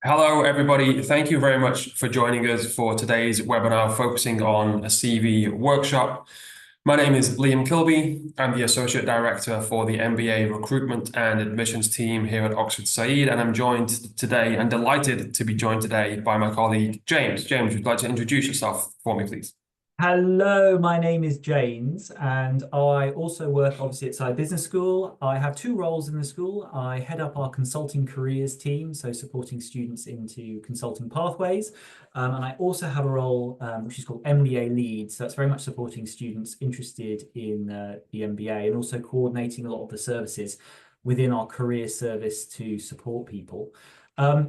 Hello, everybody. Thank you very much for joining us for today's webinar focusing on a CV workshop. My name is Liam Kilby. I'm the Associate Director for the MBA Recruitment and Admissions team here at Oxford Said, and I'm joined today and delighted to be joined today by my colleague, James. James, would you like to introduce yourself for me, please? Hello, my name is James, and I also work obviously at Side Business School. I have two roles in the school. I head up our consulting careers team, so supporting students into consulting pathways. And I also have a role which is called MBA lead. So that's very much supporting students interested in the MBA and also coordinating a lot of the services within our career service to support people.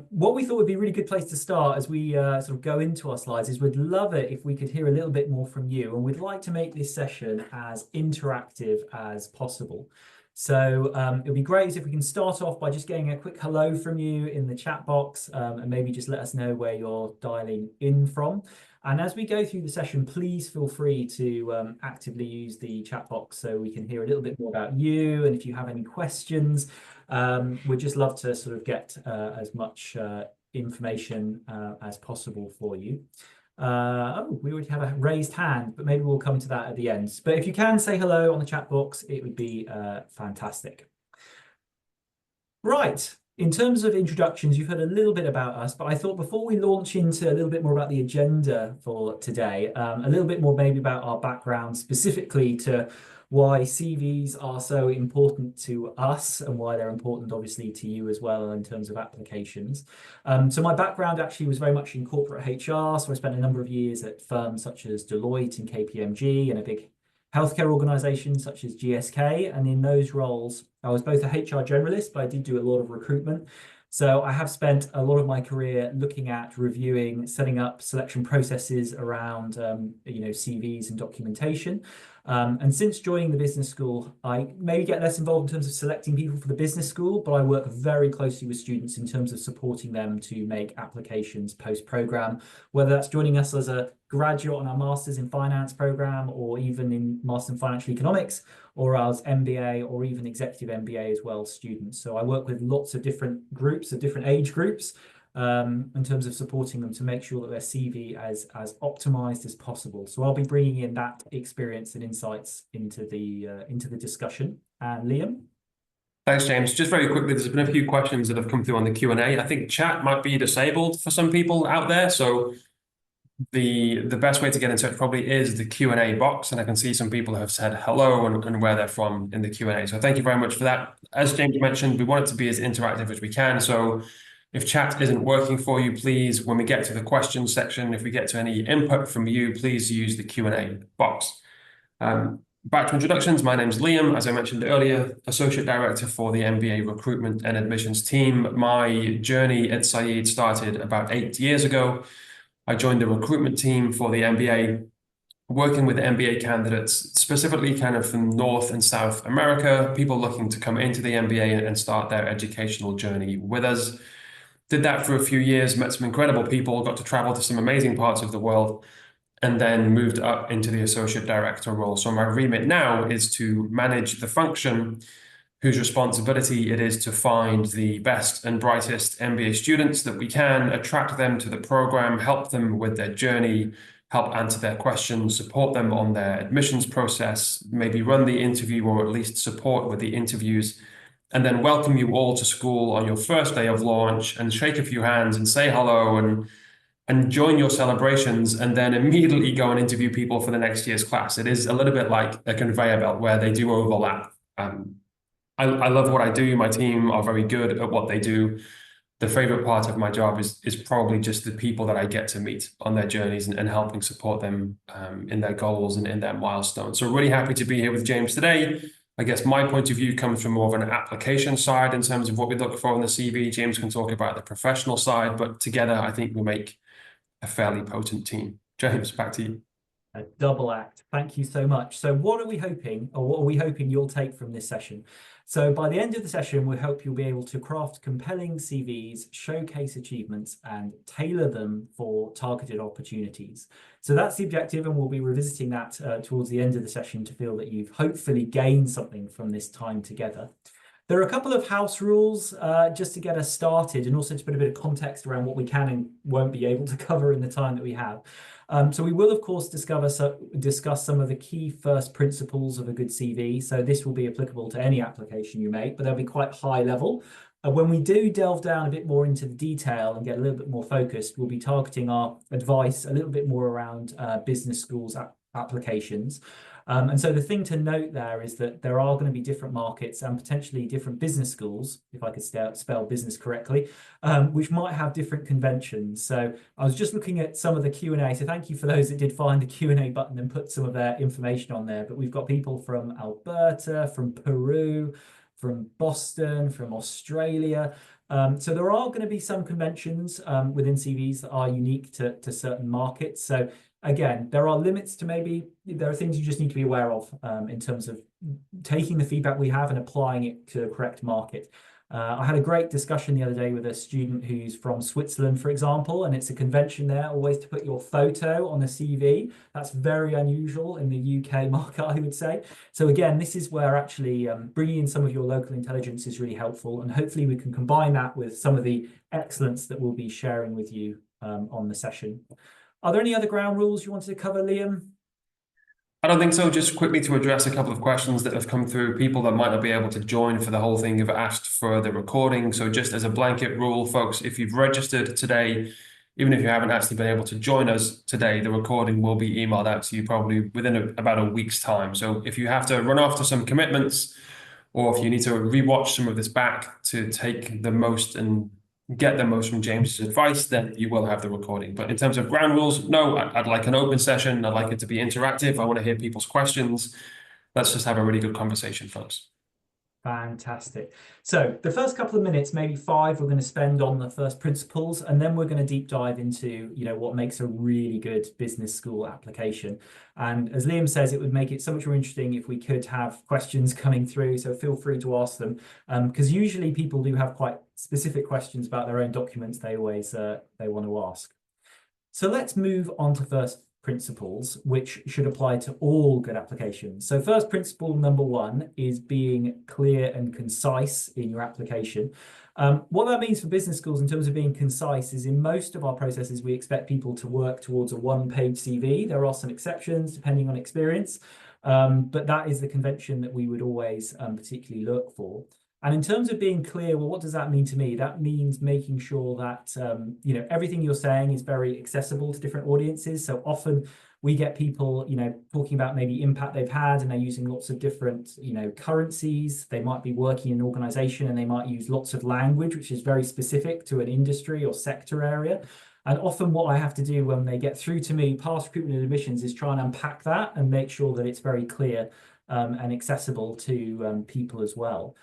What we thought would be a really good place to start as we sort of go into our slides is we'd love it if we could hear a little bit more from you, and we'd like to make this session as interactive as possible. So it'd be great if we can start off by just getting a quick hello from you in the chat box, and maybe just let us know where you're dialing in from. And as we go through the session, please feel free to actively use the chat box so we can hear a little bit more about you. And if you have any questions, we'd just love to sort of get as much information as possible for you. Oh, we already have a raised hand, but maybe we'll come to that at the end. But if you can say hello on the chat box, it would be fantastic. Right. In terms of introductions, you've heard a little bit about us, but I thought before we launch into a little bit more about the agenda for today, a little bit more maybe about our background, specifically to why CVs are so important to us and why they're important, obviously, to you as well in terms of applications. So my background actually was very much in corporate HR. So I spent a number of years at firms such as Deloitte and KPMG and a big healthcare organizations such as GSK. And in those roles, I was both a HR generalist, but I did do a lot of recruitment. So I have spent a lot of my career looking at reviewing, setting up selection processes around, CVs and documentation. And since joining the business school, I maybe get less involved in terms of selecting people for the business school, but I work very closely with students in terms of supporting them to make applications post-program, whether that's joining us as a graduate on our Masters in Finance program, or even in Master in Financial Economics, or as MBA, or even Executive MBA as well students. So I work with lots of different groups, of different age groups, in terms of supporting them to make sure that their CV as optimized as possible. So I'll be bringing in that experience and insights into the discussion. And Liam? Thanks, James. Just very quickly, there's been a few questions that have come through on the Q&A. I think chat might be disabled for some people out there, so the best way to get in touch probably is the Q&A box, and I can see some people have said hello and where they're from in the Q&A. So thank you very much for that. As James mentioned, we want it to be as interactive as we can. So if chat isn't working for you, please, when we get to the questions section, if we get to any input from you, please use the Q&A box. Back to introductions, my name's Liam, as I mentioned earlier, Associate Director for the MBA Recruitment and Admissions team. My journey at Said started about 8 years ago. I joined the recruitment team for the MBA, working with MBA candidates, specifically kind of from North and South America, people looking to come into the MBA and start their educational journey with us. Did that for a few years, met some incredible people, got to travel to some amazing parts of the world, and then moved up into the associate director role. So my remit now is to manage the function whose responsibility it is to find the best and brightest MBA students that we can, attract them to the program, help them with their journey, help answer their questions, support them on their admissions process, maybe run the interview or at least support with the interviews, and then welcome you all to school on your first day of launch and shake a few hands and say hello and join your celebrations, and then immediately go and interview people for the next year's class. It is a little bit like a conveyor belt where they do overlap. I love what I do. My team are very good at what they do. The favorite part of my job is probably just the people that I get to meet on their journeys and helping support them in their goals and in their milestones. So really happy to be here with James today. I guess my point of view comes from more of an application side in terms of what we look for in the CV. James can talk about the professional side, but together I think we make a fairly potent team. James, back to you. A double act. Thank you so much. So what are we hoping, or what are we hoping you'll take from this session? So by the end of the session, we hope you'll be able to craft compelling CVs, showcase achievements, and tailor them for targeted opportunities. So that's the objective, and we'll be revisiting that towards the end of the session to feel that you've hopefully gained something from this time together. There are a couple of house rules just to get us started and also to put a bit of context around what we can and won't be able to cover in the time that we have. So we will, of course, discuss some of the key first principles of a good CV. So this will be applicable to any application you make, but they'll be quite high level. When we do delve down a bit more into the detail and get a little bit more focused, we'll be targeting our advice a little bit more around business schools applications. And so the thing to note there is that there are going to be different markets and potentially different business schools, if I could spell business correctly, which might have different conventions. So I was just looking at some of the Q&A. So thank you for those that did find the Q&A button and put some of their information on there. But we've got people from Alberta, from Peru, from Boston, from Australia. So there are going to be some conventions within CVs that are unique to certain markets. So again, there are limits to there are things you just need to be aware of in terms of taking the feedback we have and applying it to the correct market. I had a great discussion the other day with a student who's from Switzerland, for example, and it's a convention there always to put your photo on a CV. That's very unusual in the UK market, I would say. So again, this is where actually bringing in some of your local intelligence is really helpful, and hopefully we can combine that with some of the excellence that we'll be sharing with you on the session. Are there any other ground rules you wanted to cover, Liam? I don't think so. Just quickly to address a couple of questions that have come through. People that might not be able to join for the whole thing have asked for the recording. So just as a blanket rule, folks, if you've registered today, even if you haven't actually been able to join us today, the recording will be emailed out to you probably within about a week's time. So if you have to run off to some commitments, or if you need to rewatch some of this back to take the most and get the most from James's advice, then you will have the recording. But in terms of ground rules, no, I'd like an open session. I'd like it to be interactive. I want to hear people's questions. Let's just have a really good conversation, folks. Fantastic. So the first couple of minutes, maybe 5, we're going to spend on the first principles, and then we're going to deep dive into, what makes a really good business school application. And as Liam says, it would make it so much more interesting if we could have questions coming through. So feel free to ask them, because usually people do have quite specific questions about their own documents they always they want to ask. So let's move on to first principles, which should apply to all good applications. So first principle number 1 is being clear and concise in your application. What that means for business schools in terms of being concise is in most of our processes, we expect people to work towards a 1-page CV. There are some exceptions depending on experience, but that is the convention that we would always particularly look for. And in terms of being clear, well, what does that mean to me? That means making sure that everything you're saying is very accessible to different audiences. So often we get people, talking about maybe impact they've had, and they're using lots of different, currencies. They might be working in an organization and they might use lots of language, which is very specific to an industry or sector area. And often what I have to do when they get through to me past recruitment and admissions is try and unpack that and make sure that it's very clear and accessible to people as well.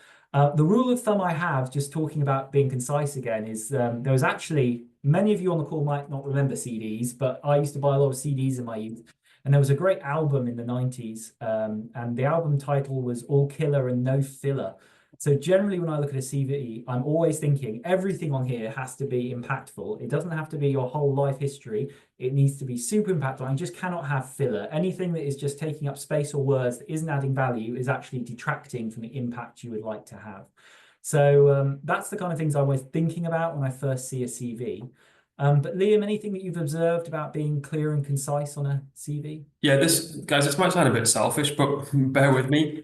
The rule of thumb I have, just talking about being concise again, is there was actually, many of you on the call might not remember CDs, but I used to buy a lot of CDs in my youth. And there was a great album in the 90s, and the album title was All Killer and No Filler. So generally, when I look at a CV, I'm always thinking everything on here has to be impactful. It doesn't have to be your whole life history. It needs to be super impactful. I just cannot have filler. Anything that is just taking up space or words that isn't adding value is actually detracting from the impact you would like to have. So that's the kind of things I was thinking about when I first see a CV. But Liam, anything that you've observed about being clear and concise on a CV? Yeah, this might sound a bit selfish, but bear with me.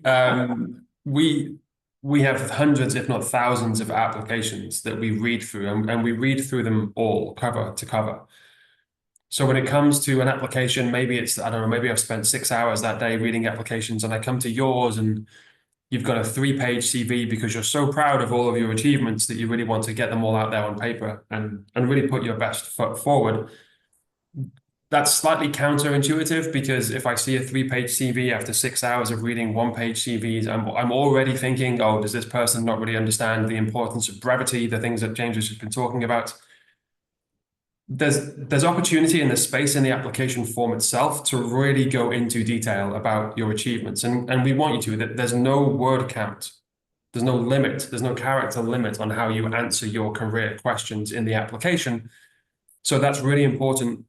We have hundreds, if not thousands, of applications that we read through, and we read through them all cover to cover. So when it comes to an application, maybe it's, I don't know, maybe I've spent 6 hours that day reading applications, and I come to yours and you've got a 3-page CV because you're so proud of all of your achievements that you really want to get them all out there on paper and really put your best foot forward. That's slightly counterintuitive, because if I see a 3-page CV after 6 hours of reading 1-page CVs, I'm already thinking, oh, does this person not really understand the importance of brevity, the things that James has just been talking about? There's opportunity in the space in the application form itself to really go into detail about your achievements. And we want you to. There's no word count. There's no limit. There's no character limit on how you answer your career questions in the application. So that's really important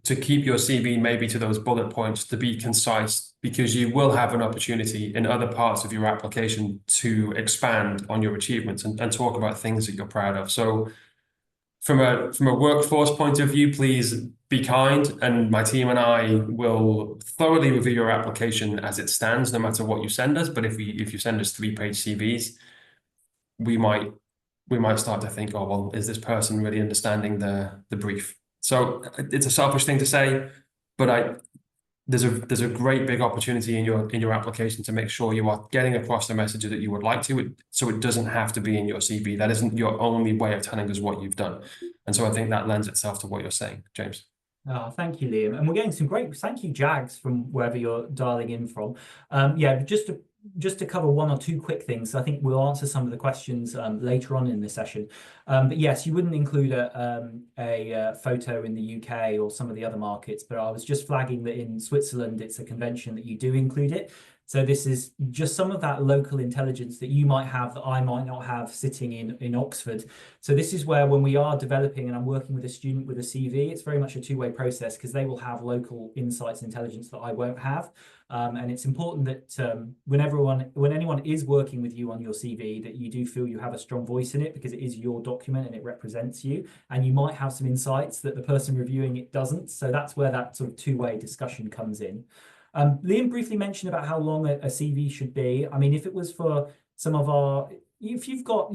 to keep your CV maybe to those bullet points, to be concise, because you will have an opportunity in other parts of your application to expand on your achievements and talk about things that you're proud of. So from a workforce point of view, please be kind, and my team and I will thoroughly review your application as it stands, no matter what you send us. But if you send us 3-page CVs, we might start to think, oh, well, is this person really understanding the brief? So it's a selfish thing to say, but there's a great big opportunity in your application to make sure you are getting across the message that you would like to, so it doesn't have to be in your CV. That isn't your only way of telling us what you've done. And so I think that lends itself to what you're saying, James. Oh, thank you, Liam. And we're getting some great, thank you, Jags, from wherever you're dialing in from. Yeah, just to cover one or two quick things. I think we'll answer some of the questions later on in the session. But yes, you wouldn't include a photo in the UK or some of the other markets, but I was just flagging that in Switzerland, it's a convention that you do include it. So this is just some of that local intelligence that you might have that I might not have sitting in Oxford. So this is where when we are developing and I'm working with a student with a CV, it's very much a two-way process because they will have local insights and intelligence that I won't have. And it's important that when anyone is working with you on your CV, that you do feel you have a strong voice in it because it is your document and it represents you. And you might have some insights that the person reviewing it doesn't. So that's where that sort of two-way discussion comes in. Liam briefly mentioned about how long a CV should be. I mean, if it was for some of if you've got,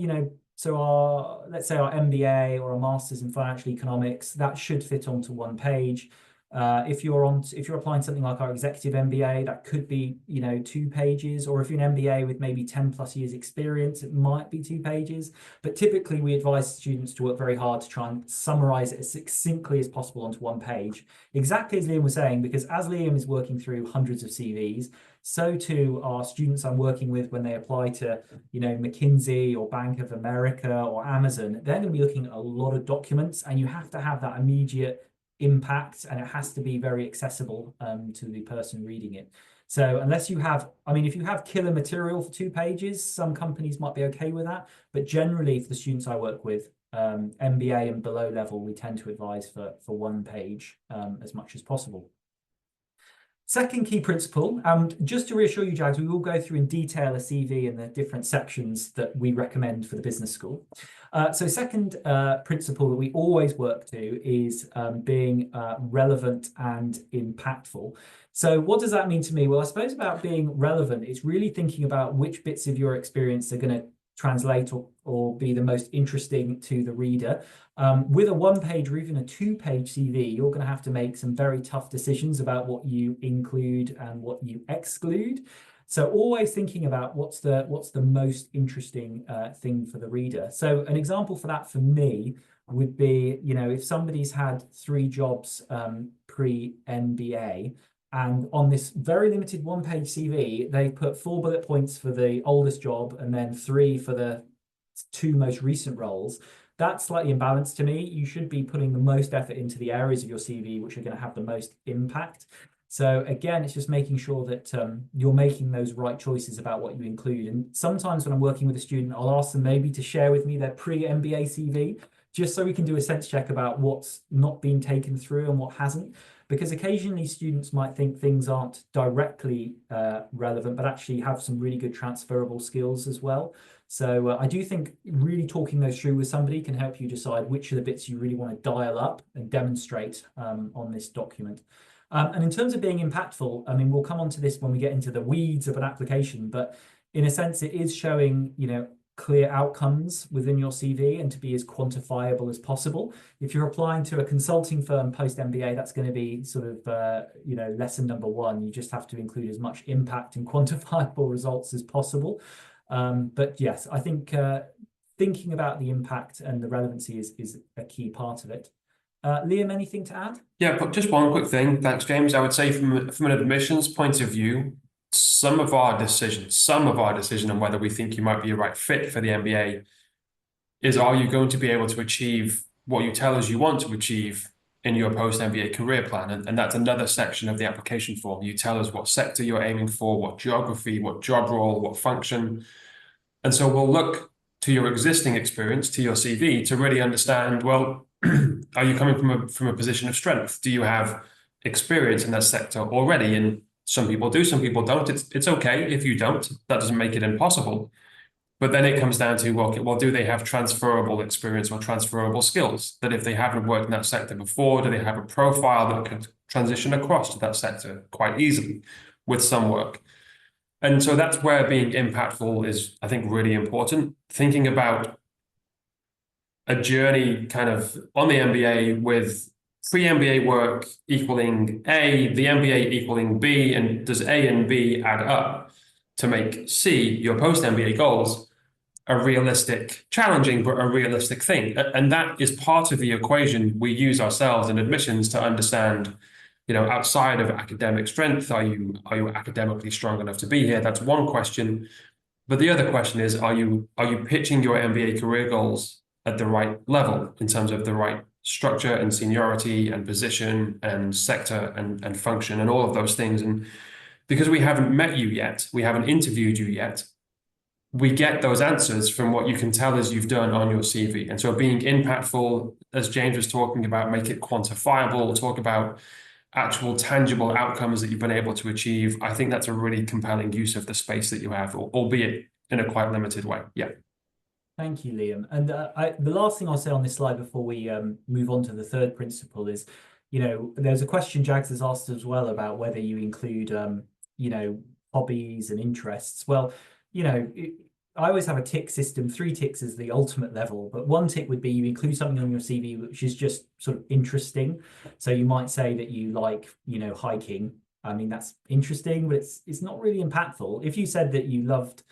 so let's say our MBA or a master's in financial economics, that should fit onto one page. If you're applying something like our executive MBA, that could be 2 pages, or if you're an MBA with maybe 10+ years experience, it might be 2 pages. But typically we advise students to work very hard to try and summarize it as succinctly as possible onto 1 page. Exactly as Liam was saying, because as Liam is working through hundreds of CVs, so too are students I'm working with when they apply to McKinsey or Bank of America or Amazon. They're going to be looking at a lot of documents, and you have to have that immediate impact, and it has to be very accessible to the person reading it. So unless you have, I mean, if you have killer material for 2 pages, some companies might be okay with that. But generally, for the students I work with, MBA and below level, we tend to advise for 1 page as much as possible. Second key principle, just to reassure you, Jags, we will go through in detail a CV and the different sections that we recommend for the business school. So second principle that we always work to is being relevant and impactful. So what does that mean to me? Well, I suppose about being relevant, it's really thinking about which bits of your experience are going to translate or be the most interesting to the reader. With a 1-page or even a 2-page CV, you're going to have to make some very tough decisions about what you include and what you exclude. So always thinking about what's the most interesting thing for the reader. So an example for that for me would be, if somebody's had 3 jobs pre-MBA, and on this very limited 1-page CV, they put 4 bullet points for the oldest job and then 3 for the 2 most recent roles. That's slightly imbalanced to me. You should be putting the most effort into the areas of your CV which are going to have the most impact. So again, it's just making sure that you're making those right choices about what you include. And sometimes when I'm working with a student, I'll ask them maybe to share with me their pre-MBA CV, just so we can do a sense check about what's not been taken through and what hasn't. Because occasionally students might think things aren't directly relevant, but actually have some really good transferable skills as well. So I do think really talking those through with somebody can help you decide which of the bits you really want to dial up and demonstrate on this document. And in terms of being impactful, I mean, we'll come on to this when we get into the weeds of an application, but in a sense, it is showing, clear outcomes within your CV and to be as quantifiable as possible. If you're applying to a consulting firm post-MBA, that's going to be sort of, lesson number 1. You just have to include as much impact and quantifiable results as possible. But yes, I think thinking about the impact and the relevancy is a key part of it. Liam, anything to add? Yeah, but just one quick thing. Thanks, James. I would say from an admissions point of view, some of our decision on whether we think you might be a right fit for the MBA is, are you going to be able to achieve what you tell us you want to achieve in your post-MBA career plan? And that's another section of the application form. You tell us what sector you're aiming for, what geography, what job role, what function. And so we'll look to your existing experience, to your CV, to really understand, well, Are you coming from a position of strength? Do you have experience in that sector already? And some people do, some people don't. It's okay if you don't. That doesn't make it impossible. But then it comes down to, well, okay, well, do they have transferable experience or transferable skills? That if they haven't worked in that sector before, do they have a profile that could transition across to that sector quite easily with some work? And so that's where being impactful is, I think, really important. Thinking about a journey kind of on the MBA with pre-MBA work equaling A, the MBA equaling B, and does A and B add up to make C, your post-MBA goals, a realistic, challenging, but a realistic thing. And that is part of the equation we use ourselves in admissions to understand, outside of academic strength, are you academically strong enough to be here? That's one question. But the other question is, are you pitching your MBA career goals at the right level in terms of the right structure and seniority and position and sector and function and all of those things? And because we haven't met you yet, we haven't interviewed you yet, we get those answers from what you can tell us you've done on your CV. And so being impactful, as James was talking about, make it quantifiable, talk about actual tangible outcomes that you've been able to achieve. I think that's a really compelling use of the space that you have, albeit in a quite limited way. Yeah. Thank you, Liam. And the last thing I'll say on this slide before we move on to the third principle is, there's a question Jags has asked as well about whether you include, hobbies and interests. Well, I always have a tick system. 3 ticks is the ultimate level, but 1 tick would be you include something on your CV which is just sort of interesting. So you might say that you like, hiking. I mean, that's interesting, but it's not really impactful. If you said that you loved,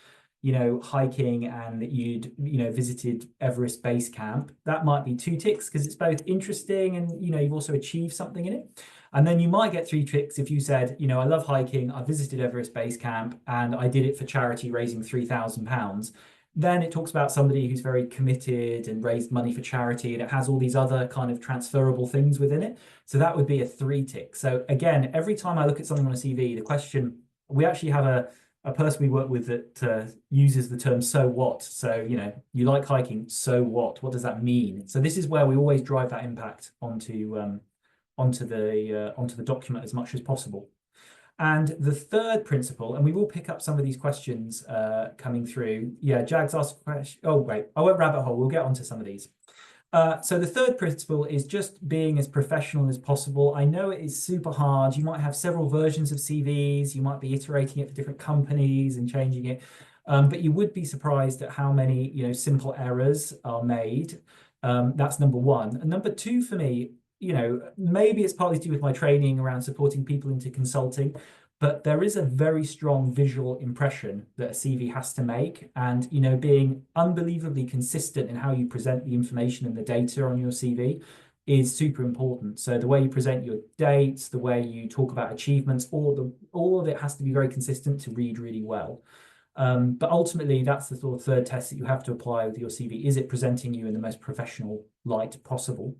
hiking and that you'd, visited Everest Base Camp, that might be 2 ticks because it's both interesting and, you've also achieved something in it. And then you might get 3 ticks if you said, I love hiking, I visited Everest Base Camp, and I did it for charity, raising £3,000. Then it talks about somebody who's very committed and raised money for charity, and it has all these other kind of transferable things within it. So that would be a 3 tick. So again, every time I look at something on a CV, the question, we actually have a person we work with that uses the term "so what." So, you like hiking, so what? What does that mean? So this is where we always drive that impact onto the document as much as possible. And the third principle, and we will pick up some of these questions coming through. Yeah, Jags asked a question. Oh, wait, I won't rabbit hole. We'll get onto some of these. So the third principle is just being as professional as possible. I know it is super hard. You might have several versions of CVs. You might be iterating it for different companies and changing it. But you would be surprised at how many, simple errors are made. That's number 1. And number 2 for me, maybe it's partly to do with my training around supporting people into consulting, but there is a very strong visual impression that a CV has to make. And, being unbelievably consistent in how you present the information and the data on your CV is super important. So the way you present your dates, the way you talk about achievements, all of it has to be very consistent to read really well. But ultimately, that's the sort of third test that you have to apply with your CV. Is it presenting you in the most professional light possible?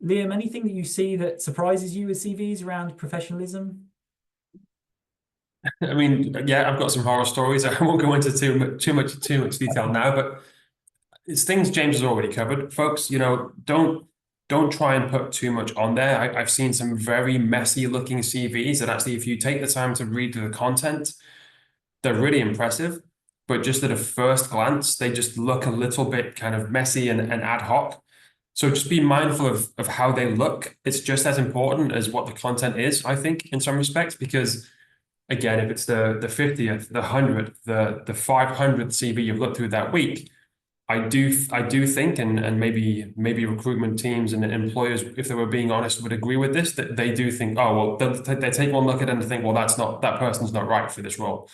Liam, anything that you see that surprises you with CVs around professionalism? I mean, yeah, I've got some horror stories. I won't go into too much detail now, but it's things James has already covered. Folks, don't try and put too much on there. I've seen some very messy looking CVs that actually, if you take the time to read the content, they're really impressive. But just at a first glance, they just look a little bit kind of messy and ad hoc. So just be mindful of how they look. It's just as important as what the content is, I think, in some respects, because again, if it's the 50th, the 100th, the 500th CV you've looked through that week, I do think, and maybe recruitment teams and employers, if they were being honest, would agree with this, that they do think, oh, well, they take one look at it and think, well, that person's not right for this role.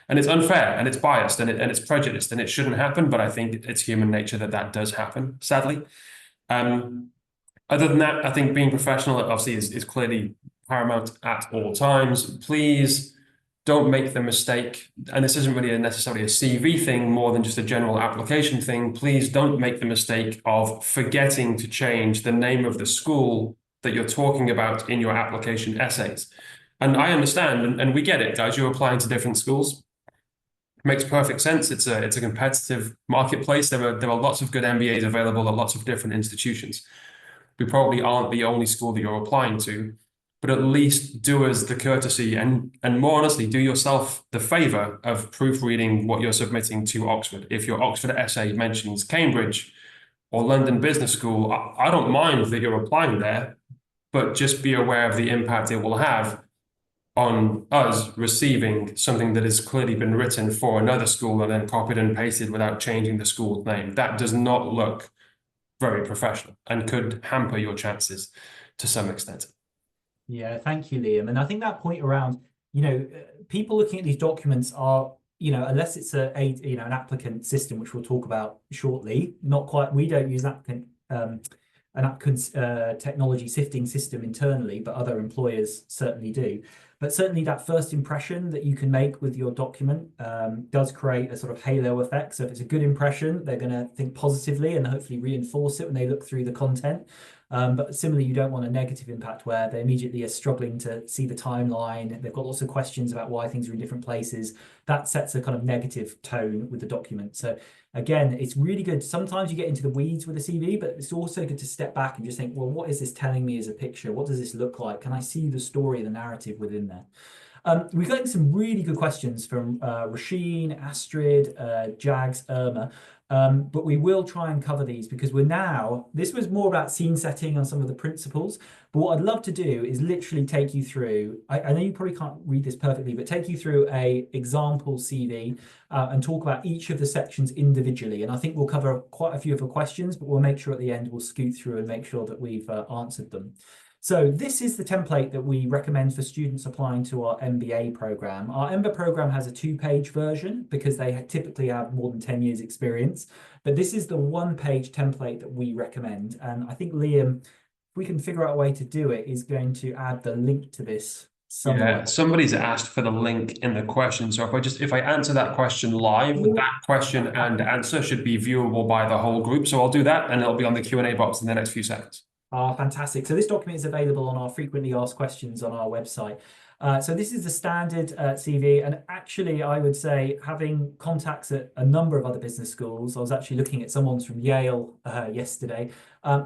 And it's unfair and it's biased and it's prejudiced and it shouldn't happen. But I think it's human nature that does happen, sadly. Other than that, I think being professional obviously is clearly paramount at all times. Please don't make the mistake, and this isn't really necessarily a CV thing, more than just a general application thing. Please don't make the mistake of forgetting to change the name of the school that you're talking about in your application essays. And I understand, and we get it, guys, you're applying to different schools. Makes perfect sense. It's a competitive marketplace. There are lots of good MBAs available at lots of different institutions. we probably aren't the only school that you're applying to, but at least do us the courtesy and more honestly, do yourself the favor of proofreading what you're submitting to Oxford. If your Oxford essay mentions Cambridge or London Business School, I don't mind that you're applying there, but just be aware of the impact it will have on us receiving something that has clearly been written for another school and then copied and pasted without changing the school name. That does not look very professional and could hamper your chances to some extent. Yeah, thank you, Liam. And I think that point around, people looking at these documents are, unless it's an applicant system, which we'll talk about shortly, not quite, we don't use an applicant technology sifting system internally, but other employers certainly do. But certainly that first impression that you can make with your document does create a sort of halo effect. So if it's a good impression, they're going to think positively and hopefully reinforce it when they look through the content. But similarly, you don't want a negative impact where they immediately are struggling to see the timeline. They've got lots of questions about why things are in different places. That sets a kind of negative tone with the document. So again, it's really good. Sometimes you get into the weeds with a CV, but it's also good to step back and just think, well, what is this telling me as a picture? What does this look like? Can I see the story, the narrative within there? We've got some really good questions from Rasheen, Astrid, Jags, Irma. But we will try and cover these because this was more about scene setting on some of the principles. But what I'd love to do is literally take you through, I know you probably can't read this perfectly, but take you through a example CV and talk about each of the sections individually. And I think we'll cover quite a few of the questions, but we'll make sure at the end we'll scoot through and make sure that we've answered them. So this is the template that we recommend for students applying to our MBA program. Our MBA program has a 2-page version because they typically have more than 10 years experience. But this is the 1-page template that we recommend. And I think Liam, if we can figure out a way to do it, is going to add the link to this somewhere. Yeah, somebody's asked for the link in the question. So if I answer that question live, that question and answer should be viewable by the whole group. So I'll do that and it'll be on the Q&A box in the next few seconds. Fantastic. So this document is available on our frequently asked questions on our website. So this is the standard CV. And actually, I would say, having contacts at a number of other business schools, I was actually looking at someone's from Yale yesterday.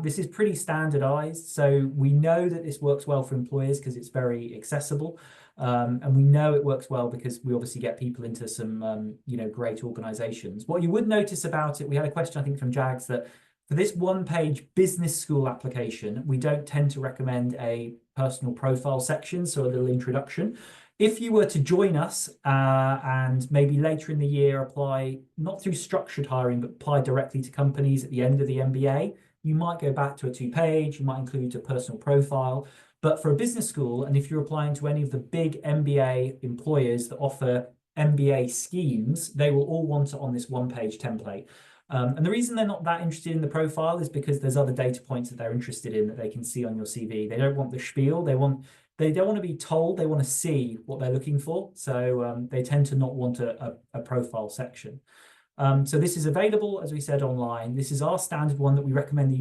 This is pretty standardized. So we know that this works well for employers because it's very accessible. And we know it works well because we obviously get people into some, great organizations. What you would notice about it, we had a question, I think, from Jags that for this 1-page business school application, we don't tend to recommend a personal profile section, so a little introduction. If you were to join us and maybe later in the year apply, not through structured hiring, but apply directly to companies at the end of the MBA, you might go back to a 2-page, you might include a personal profile. But for a business school, and if you're applying to any of the big MBA employers that offer MBA schemes, they will all want it on this 1-page template. And the reason they're not that interested in the profile is because there's other data points that they're interested in that they can see on your CV. They don't want the spiel. They don't want to be told. They want to see what they're looking for. So they tend to not want a profile section. So this is available, as we said, online. This is our standard one that we recommend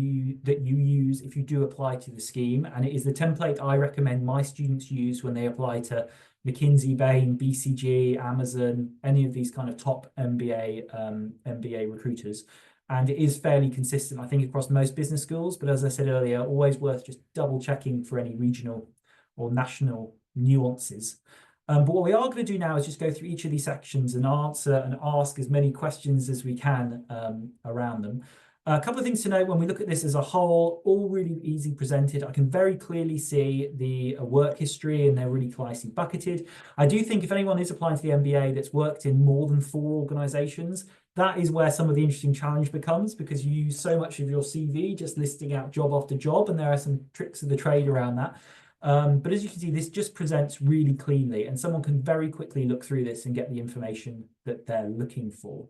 that you use if you do apply to the scheme. And it is the template I recommend my students use when they apply to McKinsey, Bain, BCG, Amazon, any of these kind of top MBA recruiters. And it is fairly consistent, I think, across most business schools. But as I said earlier, always worth just double checking for any regional or national nuances. But what we are going to do now is just go through each of these sections and answer and ask as many questions as we can around them. A couple of things to note when we look at this as a whole, all really easy presented. I can very clearly see the work history and they're really nicely bucketed. I do think if anyone is applying to the MBA that's worked in more than 4 organizations, that is where some of the interesting challenge becomes because you use so much of your CV just listing out job after job, and there are some tricks of the trade around that. But as you can see, this just presents really cleanly and someone can very quickly look through this and get the information that they're looking for.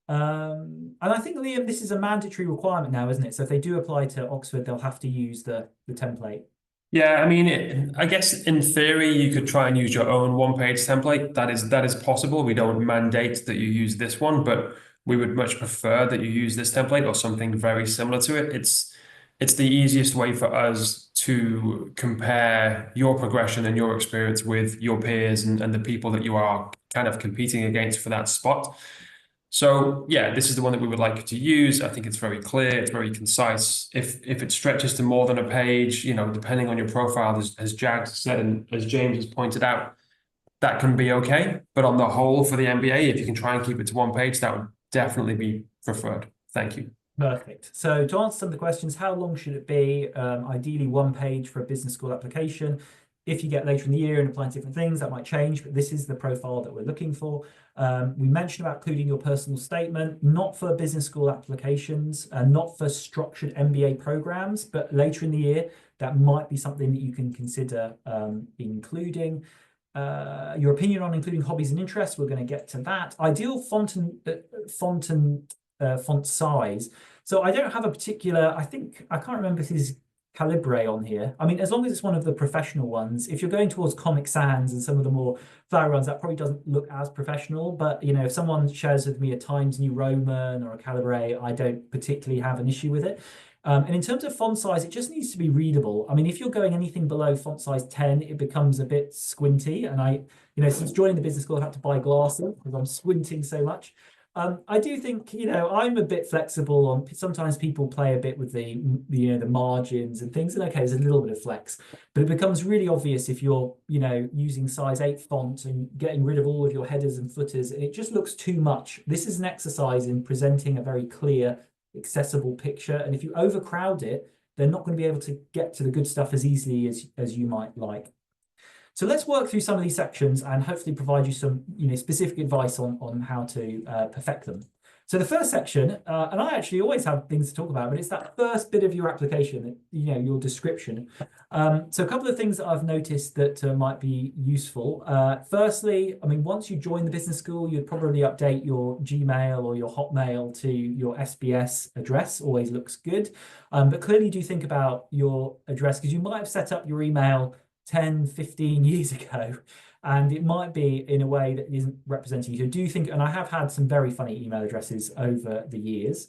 And I think, Liam, this is a mandatory requirement now, isn't it? So if they do apply to Oxford, they'll have to use the template. Yeah, I mean, I guess in theory, you could try and use your own 1-page template. That is possible. We don't mandate that you use this one, but we would much prefer that you use this template or something very similar to it. It's the easiest way for us to compare your progression and your experience with your peers and the people that you are kind of competing against for that spot. So yeah, this is the one that we would like you to use. I think it's very clear, it's very concise. If it stretches to more than a page, depending on your profile, as Jag said and as James has pointed out, that can be okay. But on the whole, for the MBA, if you can try and keep it to one page, that would definitely be preferred. Thank you. Perfect. So to answer some of the questions, how long should it be? Ideally, one page for a business school application. If you get later in the year and applying to different things, that might change, but this is the profile that we're looking for. We mentioned about including your personal statement, not for business school applications, not for structured MBA programs, but later in the year, that might be something that you can consider including. Your opinion on including hobbies and interests, we're going to get to that. Ideal font size. So I don't have a particular, I can't remember if this is Calibre on here. I mean, as long as it's one of the professional ones, if you're going towards Comic Sans and some of the more flowery ones, that probably doesn't look as professional. But, if someone shares with me a Times New Roman or a Calibre, I don't particularly have an issue with it. And in terms of font size, it just needs to be readable. I mean, if you're going anything below font size 10, it becomes a bit squinty. And since joining the business school, I've had to buy glasses because I'm squinting so much. I do think, I'm a bit flexible on, sometimes people play a bit with the margins and things, and okay, there's a little bit of flex, but it becomes really obvious if you're, using size 8 font and getting rid of all of your headers and footers, and it just looks too much. This is an exercise in presenting a very clear, accessible picture, and if you overcrowd it, they're not going to be able to get to the good stuff as easily as you might like. So let's work through some of these sections and hopefully provide you some specific advice on how to perfect them. So the first section, and I actually always have things to talk about, but it's that first bit of your application, your description. So a couple of things that I've noticed that might be useful. Firstly, I mean, once you join the business school, you'd probably update your Gmail or your Hotmail to your SBS address. Always looks good. But clearly do think about your address because you might have set up your email 10, 15 years ago, and it might be in a way that isn't representing you. So do think, and I have had some very funny email addresses over the years.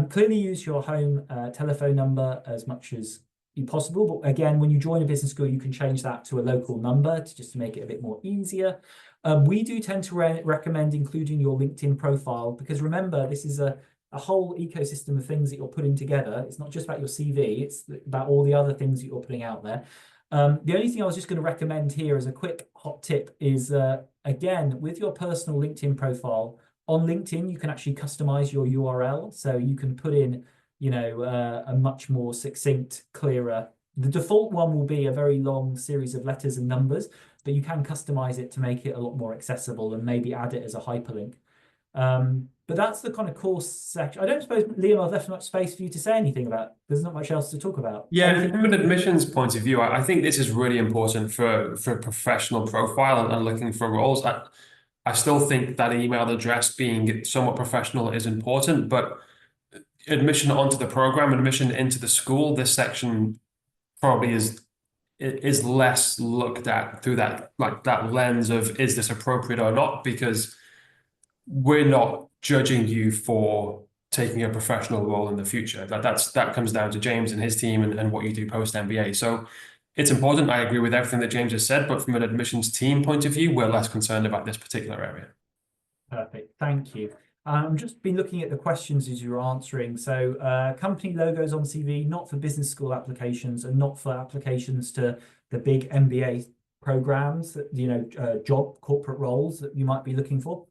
Clearly use your home telephone number as much as possible. But again, when you join a business school, you can change that to a local number just to make it a bit more easier. We do tend to recommend including your LinkedIn profile because remember, this is a whole ecosystem of things that you're putting together. It's not just about your CV, it's about all the other things that you're putting out there. The only thing I was just going to recommend here as a quick hot tip is, again, with your personal LinkedIn profile, on LinkedIn, you can actually customize your URL. So you can put in, a much more succinct, clearer. The default one will be a very long series of letters and numbers, but you can customize it to make it a lot more accessible and maybe add it as a hyperlink. But that's the kind of course section. I don't suppose, Liam, I've left much space for you to say anything about. There's not much else to talk about. Yeah, from an admissions point of view, I think this is really important for a professional profile and looking for roles. I still think that email address being somewhat professional is important, but admission onto the program, admission into the school, this section probably is less looked at through that lens of is this appropriate or not, because we're not judging you for taking a professional role in the future. That comes down to James and his team and what you do post MBA. So it's important. I agree with everything that James has said, but from an admissions team point of view, we're less concerned about this particular area. Perfect. Thank you. I've just been looking at the questions as you were answering. So company logos on CV, not for business school applications and not for applications to the big MBA programs that, job corporate roles that you might be looking for.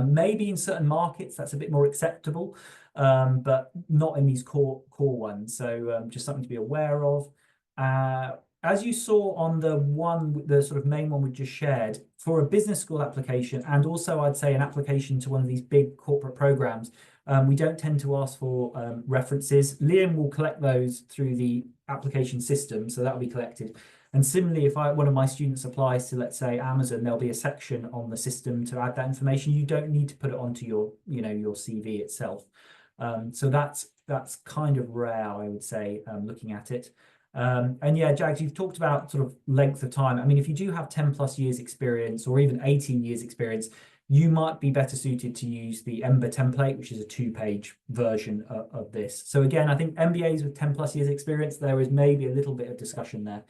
Maybe in certain markets that's a bit more acceptable, but not in these core ones. So just something to be aware of. As you saw on the sort of main one we just shared, for a business school application, and also I'd say an application to one of these big corporate programs, we don't tend to ask for references. Liam will collect those through the application system, so that will be collected. And similarly, if one of my students applies to, let's say, Amazon, there'll be a section on the system to add that information. You don't need to put it onto your CV itself. So that's kind of rare, I would say, looking at it. And yeah, Jags, you've talked about sort of length of time. I mean, if you do have 10 plus years experience or even 18 years experience, you might be better suited to use the EMBA template, which is a 2-page version of this. So again, I think MBAs with 10 plus years experience, there is maybe a little bit of discussion there.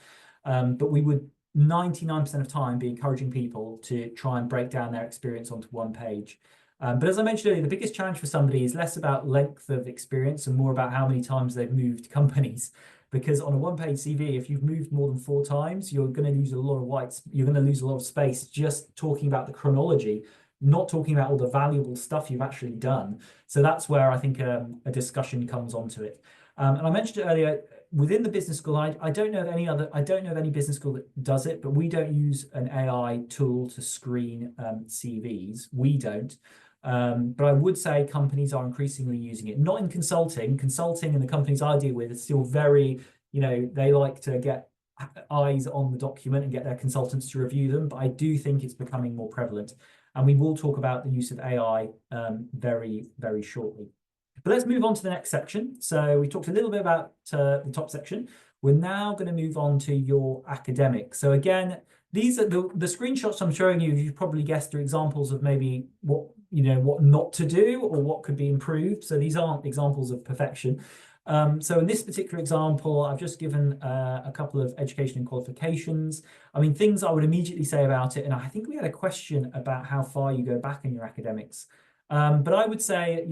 But we would 99% of time be encouraging people to try and break down their experience onto one page. But as I mentioned earlier, the biggest challenge for somebody is less about length of experience and more about how many times they've moved companies. Because on a one-page CV, if you've moved more than 4 times, you're going to lose a lot of you're going to lose a lot of space just talking about the chronology, not talking about all the valuable stuff you've actually done. So that's where I think a discussion comes onto it. And I mentioned it earlier, within the business school, I don't know of any business school that does it, but we don't use an AI tool to screen CVs. We don't. But I would say companies are increasingly using it, not in consulting. Consulting and the companies I deal with are still very, they like to get eyes on the document and get their consultants to review them. But I do think it's becoming more prevalent. And we will talk about the use of AI very, very shortly. But let's move on to the next section. So we talked a little bit about the top section. We're now going to move on to your academics. So again, these are the screenshots I'm showing you. You've probably guessed are examples of maybe what not to do or what could be improved. So these aren't examples of perfection. So in this particular example, I've just given a couple of education and qualifications. I mean, things I would immediately say about it, and I think we had a question about how far you go back in your academics. But I would say,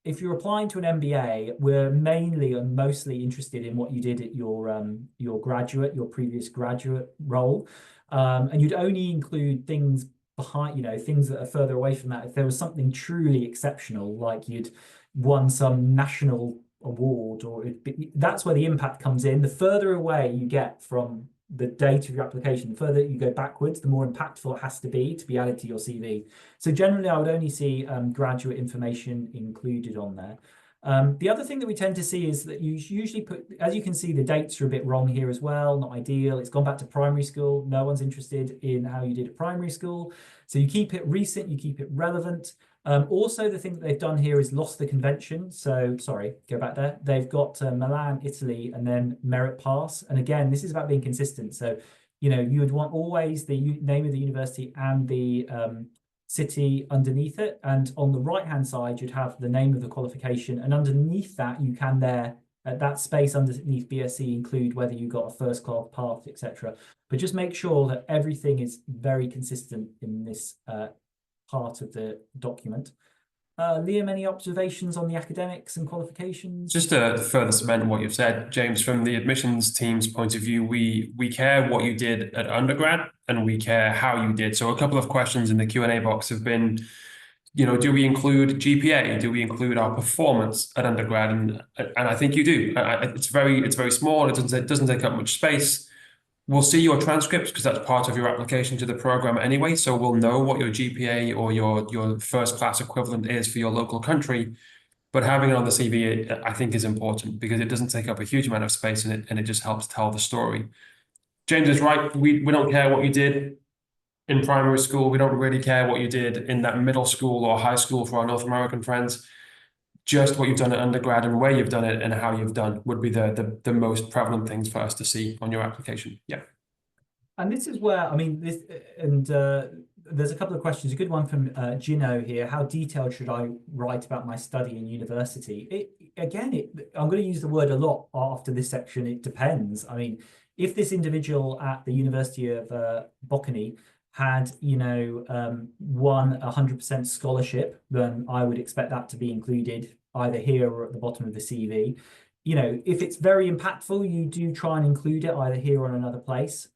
if you're applying to an MBA, we're mainly and mostly interested in what you did at your previous graduate role. And you'd only include things behind, things that are further away from that. If there was something truly exceptional, like you'd won some national award, that's where the impact comes in. The further away you get from the date of your application, the further you go backwards, the more impactful it has to be added to your CV. So generally, I would only see graduate information included on there. The other thing that we tend to see is that you usually put, as you can see, the dates are a bit wrong here as well, not ideal. It's gone back to primary school. No one's interested in how you did at primary school. So you keep it recent, you keep it relevant. Also, the thing that they've done here is lost the convention. So, sorry, go back there. They've got Milan, Italy, and then merit pass. And again, this is about being consistent. So, you would want always the name of the university and the city underneath it. And on the right-hand side, you'd have the name of the qualification. And underneath that, you can at that space underneath BSc include whether you got a first class pass, etc. But just make sure that everything is very consistent in this part of the document. Liam, any observations on the academics and qualifications? Just to further cement what you've said, James, from the admissions team's point of view, we care what you did at undergrad and we care how you did. So a couple of questions in the Q&A box have been, do we include GPA? Do we include our performance at undergrad? And I think you do. It's very small. It doesn't take up much space. We'll see your transcripts because that's part of your application to the program anyway. So we'll know what your GPA or your first class equivalent is for your local country. But having it on the CV, I think, is important because it doesn't take up a huge amount of space and it just helps tell the story. James is right. We don't care what you did in primary school. We don't really care what you did in that middle school or high school for our North American friends. Just what you've done at undergrad and where you've done it and how you've done would be the most prevalent things for us to see on your application. Yeah. And this is where, I mean, there's a couple of questions. A good one from Gino here. How detailed should I write about my study in university? I'm going to use the word a lot after this section. It depends. I mean, if this individual at the University of Bocconi had, won 100% scholarship, then I would expect that to be included either here or at the bottom of the CV. If it's very impactful, you do try and include it either here or in another place.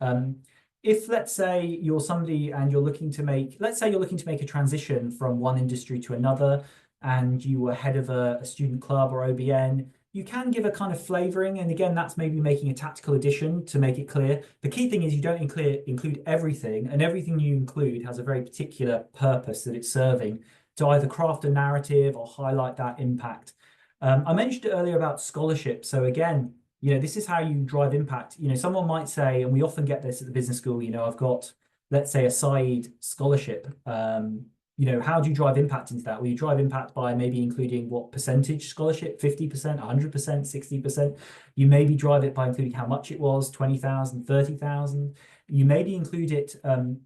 If let's say you're somebody and you're looking to make a transition from one industry to another, and you were head of a student club or OBN, you can give a kind of flavoring. And again, that's maybe making a tactical addition to make it clear. The key thing is you don't include everything, and everything you include has a very particular purpose that it's serving to either craft a narrative or highlight that impact. I mentioned earlier about scholarship. So again, this is how you drive impact. Someone might say, and we often get this at the business school, I've got, let's say, a side scholarship. How do you drive impact into that? Well, you drive impact by maybe including what percentage scholarship, 50%, 100%, 60%. You maybe drive it by including how much it was, 20,000, 30,000. You maybe include it,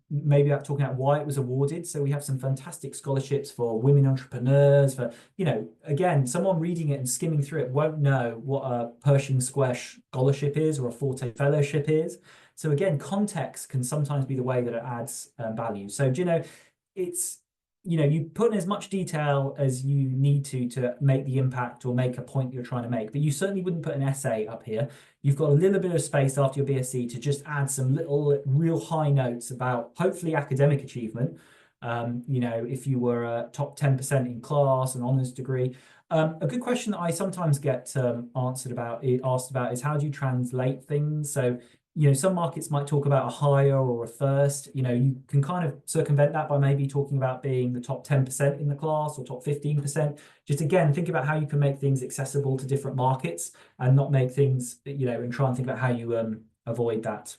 maybe talking about why it was awarded. So we have some fantastic scholarships for women entrepreneurs, for, again, someone reading it and skimming through it won't know what a Pershing Square scholarship is or a Forte fellowship is. So again, context can sometimes be the way that it adds value. So, you put in as much detail as you need to make the impact or make a point you're trying to make, but you certainly wouldn't put an essay up here. You've got a little bit of space after your BSc to just add some little real high notes about hopefully academic achievement. If you were a top 10% in class, an honors degree. A good question that I sometimes get asked about is how do you translate things? So, some markets might talk about a higher or a first. You can kind of circumvent that by maybe talking about being the top 10% in the class or top 15%. Just again, think about how you can make things accessible to different markets and not make things, and try and think about how you avoid that.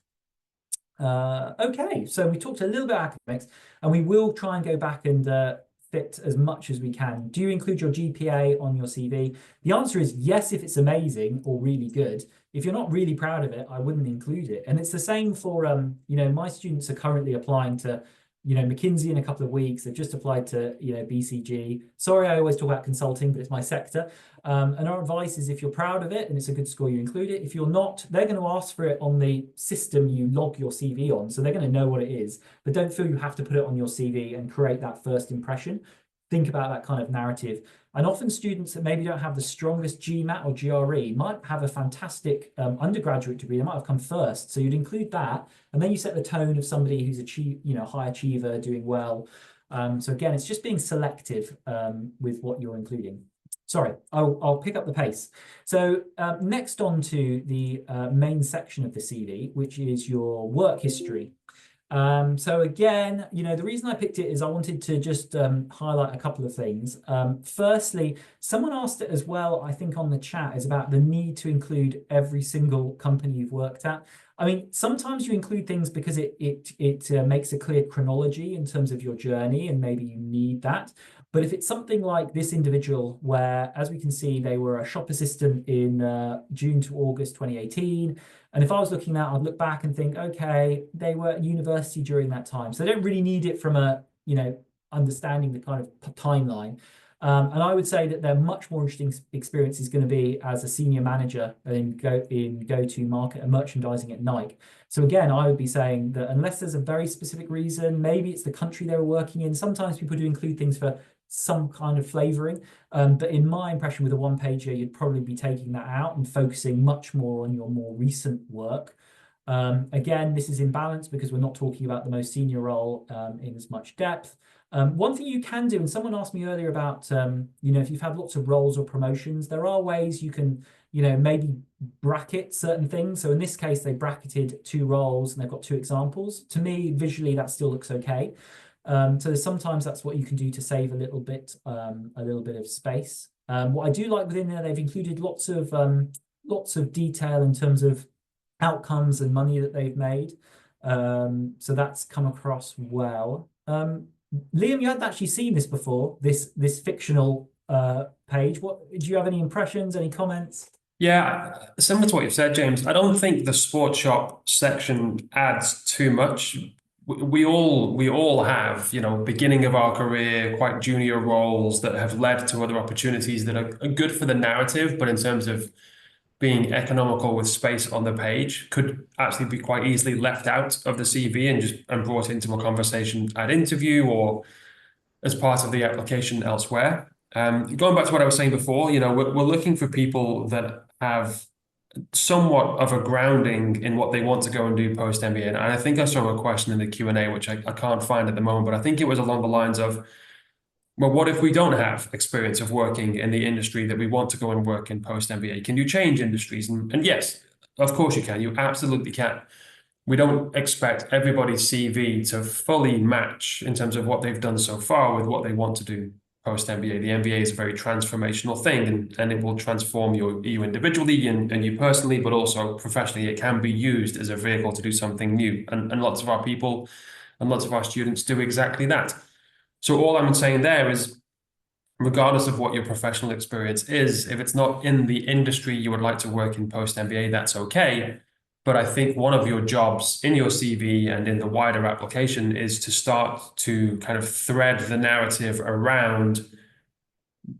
Okay, so we talked a little bit about academics, and we will try and go back and fit as much as we can. Do you include your GPA on your CV? The answer is yes, if it's amazing or really good. If you're not really proud of it, I wouldn't include it. And it's the same for, my students are currently applying to, McKinsey in a couple of weeks. They've just applied to, BCG. Sorry, I always talk about consulting, but it's my sector. And our advice is if you're proud of it and it's a good score, you include it. If you're not, they're going to ask for it on the system you log your CV on. So they're going to know what it is, but don't feel you have to put it on your CV and create that first impression. Think about that kind of narrative. And often students that maybe don't have the strongest GMAT or GRE might have a fantastic undergraduate degree. They might have come first. So you'd include that. And then you set the tone of somebody who's high achiever, doing well. So again, it's just being selective with what you're including. Sorry, I'll pick up the pace. So next on to the main section of the CV, which is your work history. So again, the reason I picked it is I wanted to just highlight a couple of things. Firstly, someone asked it as well, I think on the chat, is about the need to include every single company you've worked at. I mean, sometimes you include things because it makes a clear chronology in terms of your journey, and maybe you need that. But if it's something like this individual, where, as we can see, they were a shop assistant in June to August 2018. And if I was looking at that, I'd look back and think, okay, they were at university during that time. So they don't really need it from a, understanding the kind of timeline. And I would say that their much more interesting experience is going to be as a senior manager in go-to-market and merchandising at Nike. So again, I would be saying that unless there's a very specific reason, maybe it's the country they were working in. Sometimes people do include things for some kind of flavoring. But in my impression with a one-pager, you'd probably be taking that out and focusing much more on your more recent work. Again, this is in balance because we're not talking about the most senior role in as much depth. One thing you can do, and someone asked me earlier about, if you've had lots of roles or promotions, there are ways you can, maybe bracket certain things. So in this case, they bracketed 2 roles and they've got 2 examples. To me, visually, that still looks okay. So sometimes that's what you can do to save a little bit of space. What I do like within there, they've included lots of detail in terms of outcomes and money that they've made. So that's come across well. Liam, you hadn't actually seen this before, this fictional page. Do you have any impressions, any comments? Yeah, similar to what you've said, James. I don't think the sports shop section adds too much. We all have, beginning of our career, quite junior roles that have led to other opportunities that are good for the narrative, but in terms of being economical with space on the page, could actually be quite easily left out of the CV and brought into a conversation at interview or as part of the application elsewhere. Going back to what I was saying before, we're looking for people that have somewhat of a grounding in what they want to go and do post MBA. And I think I saw a question in the Q&A, which I can't find at the moment, but I think it was along the lines of, well, what if we don't have experience of working in the industry that we want to go and work in post MBA? Can you change industries? And yes, of course you can. You absolutely can. We don't expect everybody's CV to fully match in terms of what they've done so far with what they want to do post MBA. The MBA is a very transformational thing, and it will transform you individually and you personally, but also professionally. It can be used as a vehicle to do something new. And lots of our people and lots of our students do exactly that. So all I'm saying there is, regardless of what your professional experience is, if it's not in the industry you would like to work in post MBA, that's okay. But I think one of your jobs in your CV and in the wider application is to start to kind of thread the narrative around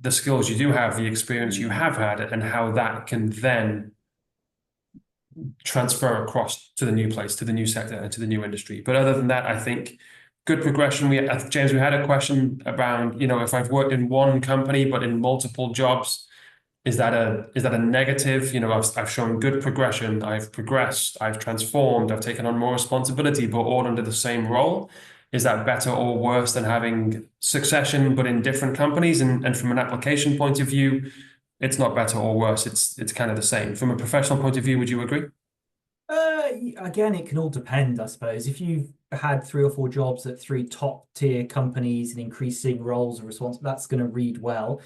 the skills you do have, the experience you have had, and how that can then transfer across to the new place, to the new sector, and to the new industry. But other than that, I think good progression. James, we had a question around, if I've worked in one company but in multiple jobs, is that a negative? I've shown good progression, I've progressed, I've transformed, I've taken on more responsibility, but all under the same role. Is that better or worse than having succession but in different companies? And from an application point of view, it's not better or worse. It's kind of the same. From a professional point of view, would you agree? Again, it can all depend, I suppose. If you've had 3 or 4 jobs at 3 top-tier companies and increasing roles and responsibilities, that's going to read well.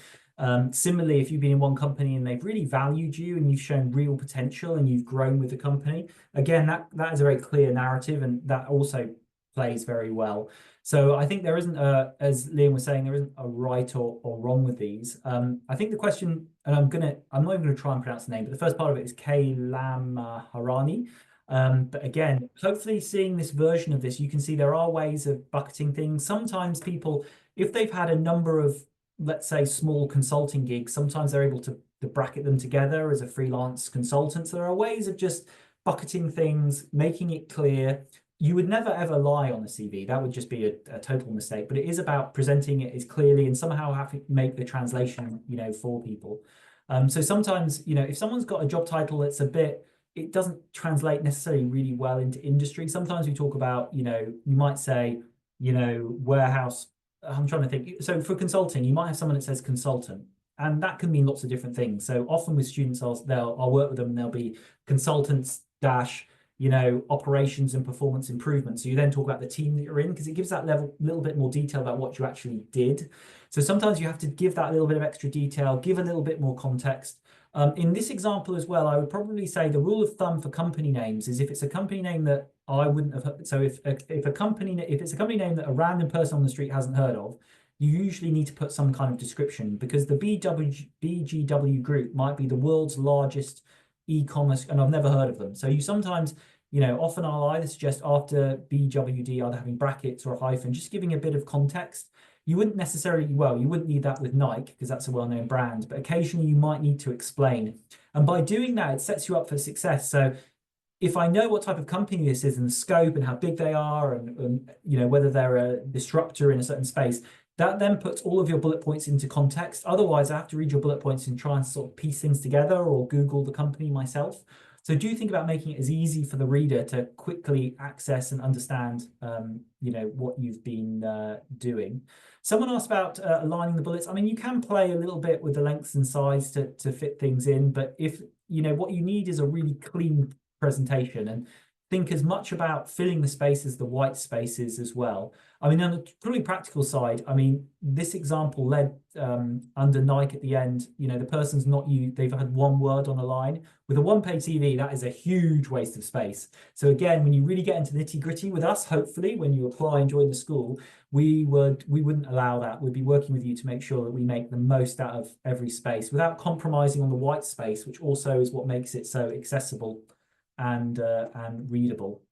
Similarly, if you've been in one company and they've really valued you and you've shown real potential and you've grown with the company, again, that is a very clear narrative, and that also plays very well. So I think there isn't as Liam was saying, there isn't a right or wrong with these. I think the question, and I'm not even gonna try and pronounce the name, but the first part of it is K Lam Harani. But again, hopefully seeing this version of this, you can see there are ways of bucketing things. Sometimes people, if they've had a number of, let's say, small consulting gigs, sometimes they're able to bracket them together as a freelance consultant. So there are ways of just bucketing things, making it clear. You would never ever lie on a CV. That would just be a total mistake. But it is about presenting it as clearly and somehow having to make the translation, for people. So sometimes, if someone's got a job title that's it doesn't translate necessarily really well into industry. Sometimes we talk about, you might say, warehouse. I'm trying to think. So for consulting, you might have someone that says consultant, and that can mean lots of different things. So often with students, I'll work with them and they'll be consultants dash, operations and performance improvement. So you then talk about the team that you're in, because it gives that little bit more detail about what you actually did. So sometimes you have to give that little bit of extra detail, give a little bit more context. In this example as well, I would probably say the rule of thumb for company names is if it's a company name that I wouldn't have heard. So if it's a company name that a random person on the street hasn't heard of, you usually need to put some kind of description, because the BGW group might be the world's largest e-commerce, and I've never heard of them. So you sometimes, often I'll either suggest after BWD either having brackets or a hyphen, just giving a bit of context. You wouldn't need that with Nike because that's a well-known brand, but occasionally you might need to explain. And by doing that, it sets you up for success. So if I know what type of company this is and the scope and how big they are and whether they're a disruptor in a certain space, that then puts all of your bullet points into context. Otherwise, I have to read your bullet points and try and sort of piece things together or Google the company myself. So do think about making it as easy for the reader to quickly access and understand, what you've been doing. Someone asked about aligning the bullets. I mean, you can play a little bit with the lengths and size to fit things in, but if, what you need is a really clean presentation, and think as much about filling the space as the white spaces as well. I mean, on the truly practical side, I mean, this example led under Nike at the end, the person's they've had one word on a line. With a one-page CV, that is a huge waste of space. So again, when you really get into nitty-gritty with us, hopefully, when you apply and join the school, we wouldn't allow that. We'd be working with you to make sure that we make the most out of every space without compromising on the white space, which also is what makes it so accessible and readable.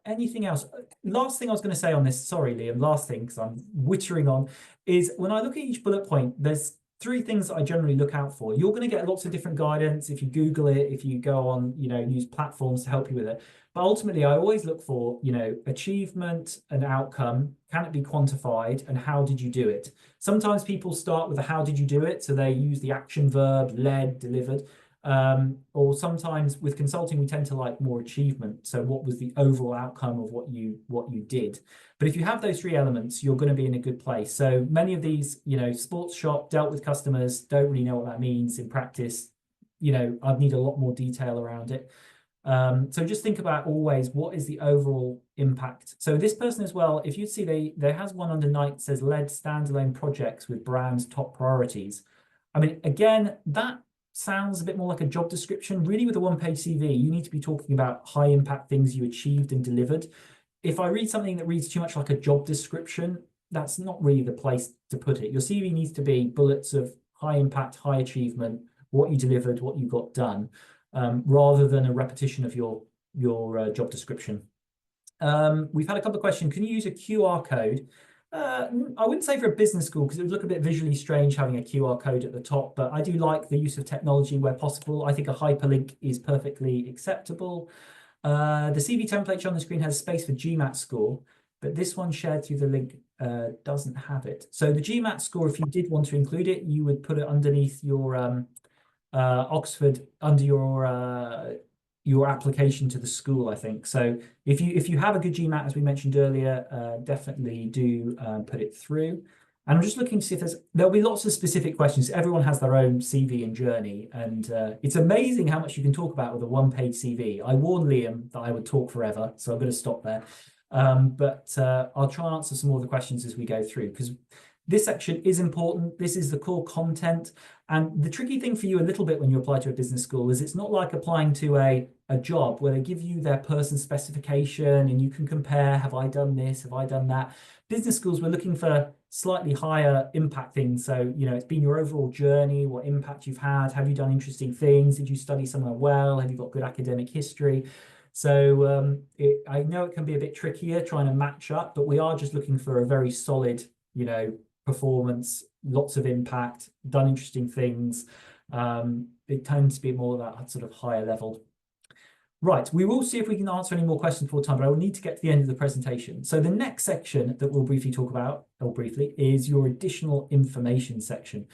Anything else? Last thing I was going to say on this, sorry, Liam, last thing, because I'm wittering on, is when I look at each bullet point, there's 3 things that I generally look out for. You're going to get lots of different guidance if you Google it, if you go on, use platforms to help you with it. But ultimately, I always look for, achievement and outcome. Can it be quantified? And how did you do it? Sometimes people start with the how did you do it? So they use the action verb, led, delivered. Or sometimes with consulting, we tend to like more achievement. So what was the overall outcome of what you did? But if you have those 3 elements, you're going to be in a good place. So many of these, sports shop, dealt with customers, don't really know what that means in practice. I'd need a lot more detail around it. So just think about always what is the overall impact. So this person as well, if you'd see there has one under Nike that says led standalone projects with brand's top priorities. I mean, again, that sounds a bit more like a job description. Really, with a one-page CV, you need to be talking about high impact things you achieved and delivered. If I read something that reads too much like a job description, that's not really the place to put it. Your CV needs to be bullets of high impact, high achievement, what you delivered, what you got done, rather than a repetition of your job description. We've had a couple of questions. Can you use a QR code? I wouldn't say for a business school, because it would look a bit visually strange having a QR code at the top, but I do like the use of technology where possible. I think a hyperlink is perfectly acceptable. The CV template shown on the screen has space for GMAT score. but this one shared through the link doesn't have it. So the GMAT score, if you did want to include it, you would put it underneath your Oxford, under your application to the school, I think. So if you have a good GMAT, as we mentioned earlier, definitely do put it through. And I'm just looking to see if there'll be lots of specific questions. Everyone has their own CV and journey, and it's amazing how much you can talk about with a one-page CV. I warned Liam that I would talk forever, so I'm going to stop there. But I'll try and answer some more of the questions as we go through, because this section is important. This is the core content. And the tricky thing for you a little bit when you apply to a business school is it's not like applying to a job where they give you their person specification and you can compare, have I done this, have I done that? Business schools, we're looking for slightly higher impact things. So, it's been your overall journey, what impact you've had, have you done interesting things, did you study somewhere well, have you got good academic history? So I know it can be a bit trickier trying to match up, but we are just looking for a very solid, performance, lots of impact, done interesting things. It tends to be more that sort of higher level. Right, we will see if we can answer any more questions before time, but I will need to get to the end of the presentation. So the next section that we'll briefly talk about, or briefly, is your additional information section.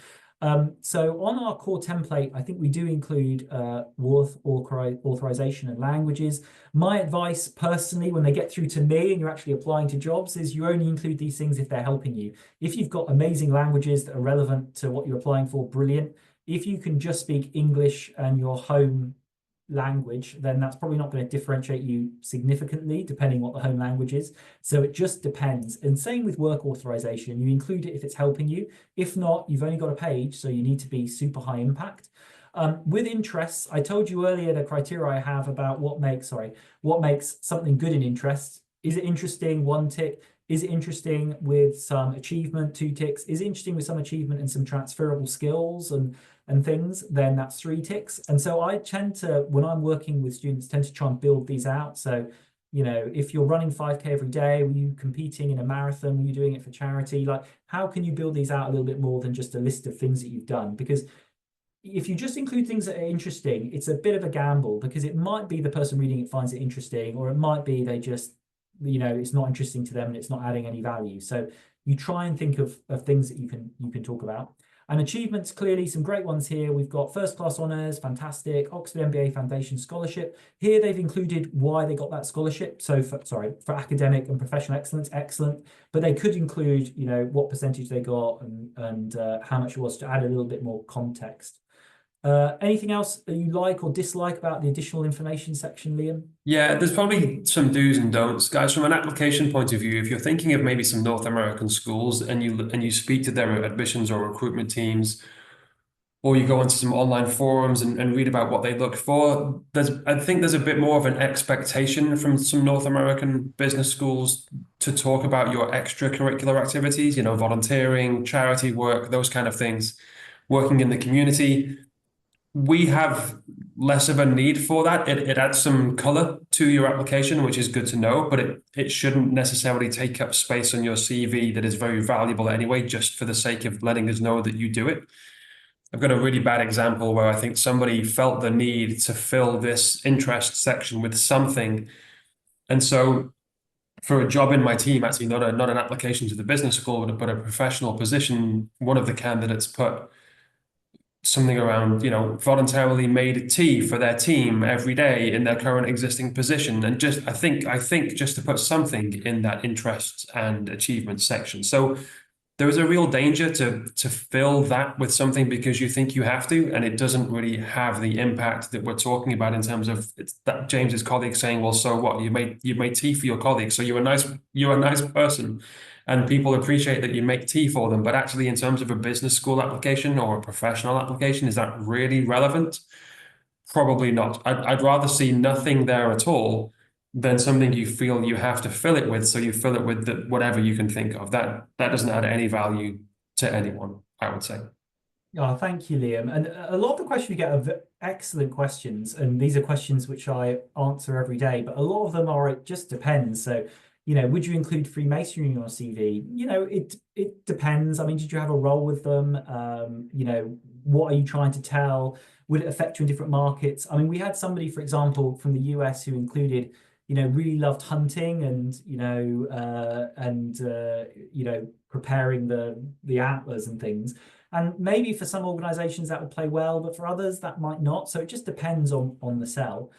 So on our core template, I think we do include authorization and languages. My advice personally, when they get through to me and you're actually applying to jobs, is you only include these things if they're helping you. If you've got amazing languages that are relevant to what you're applying for, brilliant. If you can just speak English and your home language, then that's probably not going to differentiate you significantly, depending what the home language is. So it just depends. And same with work authorization, you include it if it's helping you. If not, you've only got a page, so you need to be super high impact. With interests, I told you earlier the criteria I have about what makes something good in interests. Is it interesting? 1 tick. Is it interesting with some achievement? 2 ticks. Is it interesting with some achievement and some transferable skills and things? Then that's 3 ticks. And so I tend to, when I'm working with students, tend to try and build these out. So, if you're running 5K every day, were you competing in a marathon? Were you doing it for charity? Like, how can you build these out a little bit more than just a list of things that you've done? Because if you just include things that are interesting, it's a bit of a gamble, because it might be the person reading it finds it interesting, or it might be they just, it's not interesting to them and it's not adding any value. So you try and think of things that you can talk about. And achievements, clearly some great ones here. We've got first class honours, fantastic. Oxford MBA Foundation Scholarship. Here they've included why they got that scholarship. So for academic and professional excellence, excellent. But they could include, what percentage they got and how much it was, to add a little bit more context. Anything else that you like or dislike about the additional information section, Liam? Yeah, there's probably some do's and don'ts, guys. From an application point of view, if you're thinking of maybe some North American schools and you speak to their admissions or recruitment teams, or you go onto some online forums and read about what they look for, I think there's a bit more of an expectation from some North American business schools to talk about your extracurricular activities, volunteering, charity work, those kind of things, working in the community. We have less of a need for that. It adds some color to your application, which is good to know, but it shouldn't necessarily take up space on your CV that is very valuable anyway, just for the sake of letting us know that you do it. I've got a really bad example where I think somebody felt the need to fill this interest section with something. And so for a job in my team, actually not an application to the business school, but a professional position, one of the candidates put something around, voluntarily made tea for their team every day in their current existing position. And I think just to put something in that interests and achievements section. So there is a real danger to fill that with something because you think you have to, and it doesn't really have the impact that we're talking about in terms of that James's colleague saying, well, so what? You made tea for your colleagues, so you're a nice person. And people appreciate that you make tea for them. But actually, in terms of a business school application or a professional application, is that really relevant? Probably not. I'd rather see nothing there at all than something you feel you have to fill it with. So you fill it with whatever you can think of. That doesn't add any value to anyone, I would say. Oh, thank you, Liam. And a lot of the questions you get are excellent questions. And these are questions which I answer every day, but a lot of them are, it just depends. So, would you include Freemasonry in your CV? It depends. I mean, did you have a role with them? What are you trying to tell? Would it affect you in different markets? I mean, we had somebody, for example, from the US who included really loved hunting and, preparing the antlers and things. And maybe for some organizations that would play well, but for others that might not. So it just depends on the sell.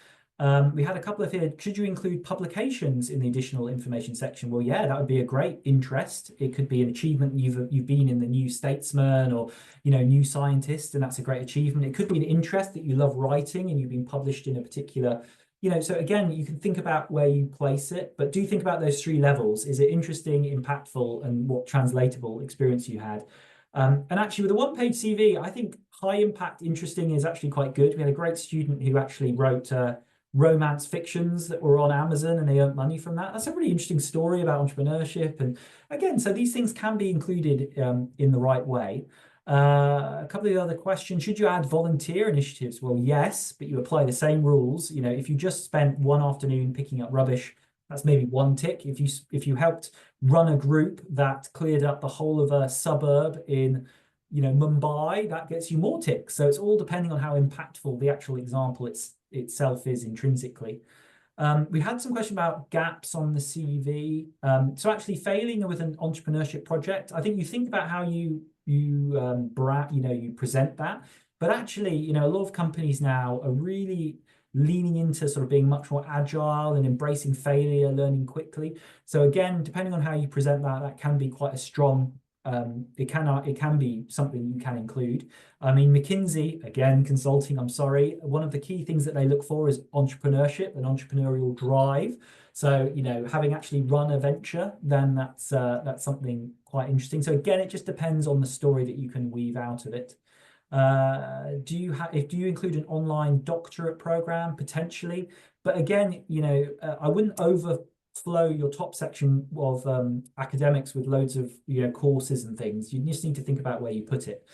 We had a couple of here. Should you include publications in the additional information section? Well, yeah, that would be a great interest. It could be an achievement you've been in the New Statesman or New Scientist, and that's a great achievement. It could be an interest that you love writing and you've been published in a particular. So again, you can think about where you place it, but do think about those three levels. Is it interesting, impactful, and what translatable experience you had? And actually, with a one-page CV, I think high impact, interesting is actually quite good. We had a great student who actually wrote romance fictions that were on Amazon and they earned money from that. That's a really interesting story about entrepreneurship. And again, so these things can be included in the right way. A couple of the other questions, should you add volunteer initiatives? Well, yes, but you apply the same rules. If you just spent one afternoon picking up rubbish, that's maybe one tick. If you helped run a group that cleared up the whole of a suburb in Mumbai, that gets you more ticks. So it's all depending on how impactful the actual example itself is intrinsically. We had some question about gaps on the CV. So actually failing with an entrepreneurship project, I think you think about how you present that, but actually, a lot of companies now are really leaning into sort of being much more agile and embracing failure, learning quickly. So again, depending on how you present that can be quite a strong. It can be something you can include. I mean, McKinsey, again, consulting, I'm sorry. One of the key things that they look for is entrepreneurship and entrepreneurial drive. So, having actually run a venture, then that's something quite interesting. So again, it just depends on the story that you can weave out of it. Do you include an online doctorate program? Potentially, but again, I wouldn't overflow your top section of academics with loads of courses and things. You just need to think about where you put it.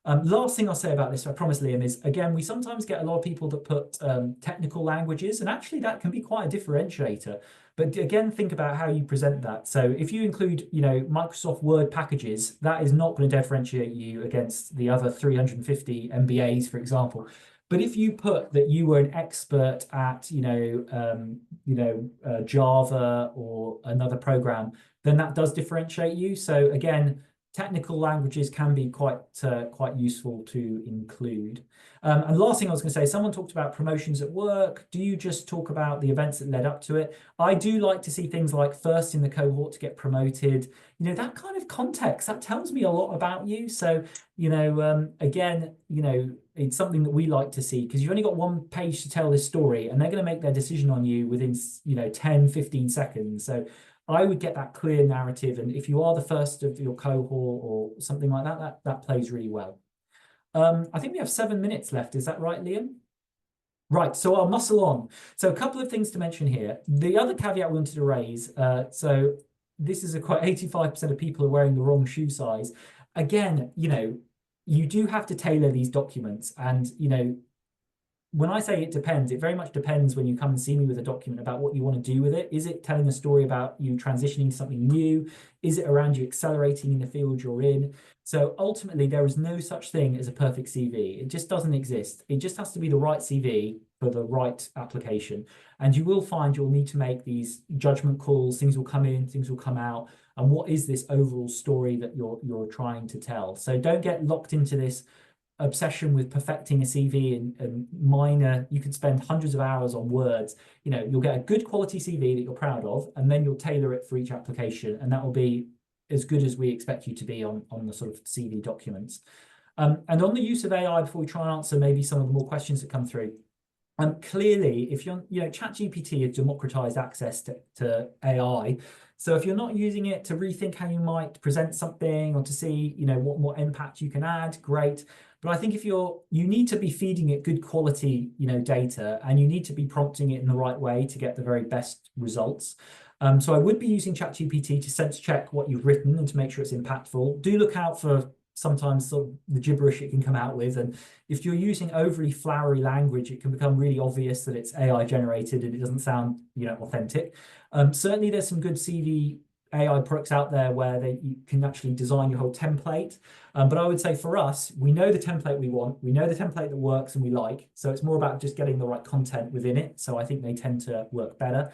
Last thing I'll say about this, I promise, Liam, is again, we sometimes get a lot of people that put technical languages, and actually that can be quite a differentiator. But again, think about how you present that. So if you include, Microsoft Word packages, that is not going to differentiate you against the other 350 MBAs, for example. But if you put that you were an expert at, Java or another program, then that does differentiate you. So again, technical languages can be quite useful to include. And last thing I was going to say, someone talked about promotions at work. Do you just talk about the events that led up to it? I do like to see things like first in the cohort to get promoted. That kind of context, that tells me a lot about you. So, again, it's something that we like to see because you've only got one page to tell this story and they're going to make their decision on you within, 10, 15 seconds. So I would get that clear narrative. And if you are the first of your cohort or something like that, that plays really well. I think we have 7 minutes left. Is that right, Liam? Right, so I'll muscle on. So a couple of things to mention here. The other caveat we wanted to raise, so this is quite 85% of people are wearing the wrong shoe size. Again, you do have to tailor these documents. And, when I say it depends, it very much depends when you come and see me with a document about what you want to do with it. Is it telling a story about you transitioning to something new? Is it around you accelerating in the field you're in? So ultimately, there is no such thing as a perfect CV. It just doesn't exist. It just has to be the right CV for the right application. And you will find you'll need to make these judgment calls. Things will come in, things will come out. And what is this overall story that you're trying to tell? So don't get locked into this obsession with perfecting a CV and minor. You could spend hundreds of hours on words. You'll get a good quality CV that you're proud of, and then you'll tailor it for each application, and that will be as good as we expect you to be on the sort of CV documents. And on the use of AI, before we try and answer maybe some of the more questions that come through, clearly, if you're, ChatGPT has democratized access to AI. So if you're not using it to rethink how you might present something or to see, what more impact you can add, great. But I think if you need to be feeding it good quality, data, and you need to be prompting it in the right way to get the very best results. So I would be using ChatGPT to sense check what you've written and to make sure it's impactful. Do look out for sometimes sort of the gibberish it can come out with. And if you're using overly flowery language, it can become really obvious that it's AI generated and it doesn't sound, authentic. Certainly there's some good CV AI products out there where you can actually design your whole template. But I would say for us, we know the template we want, we know the template that works and we like. So it's more about just getting the right content within it. So I think they tend to work better.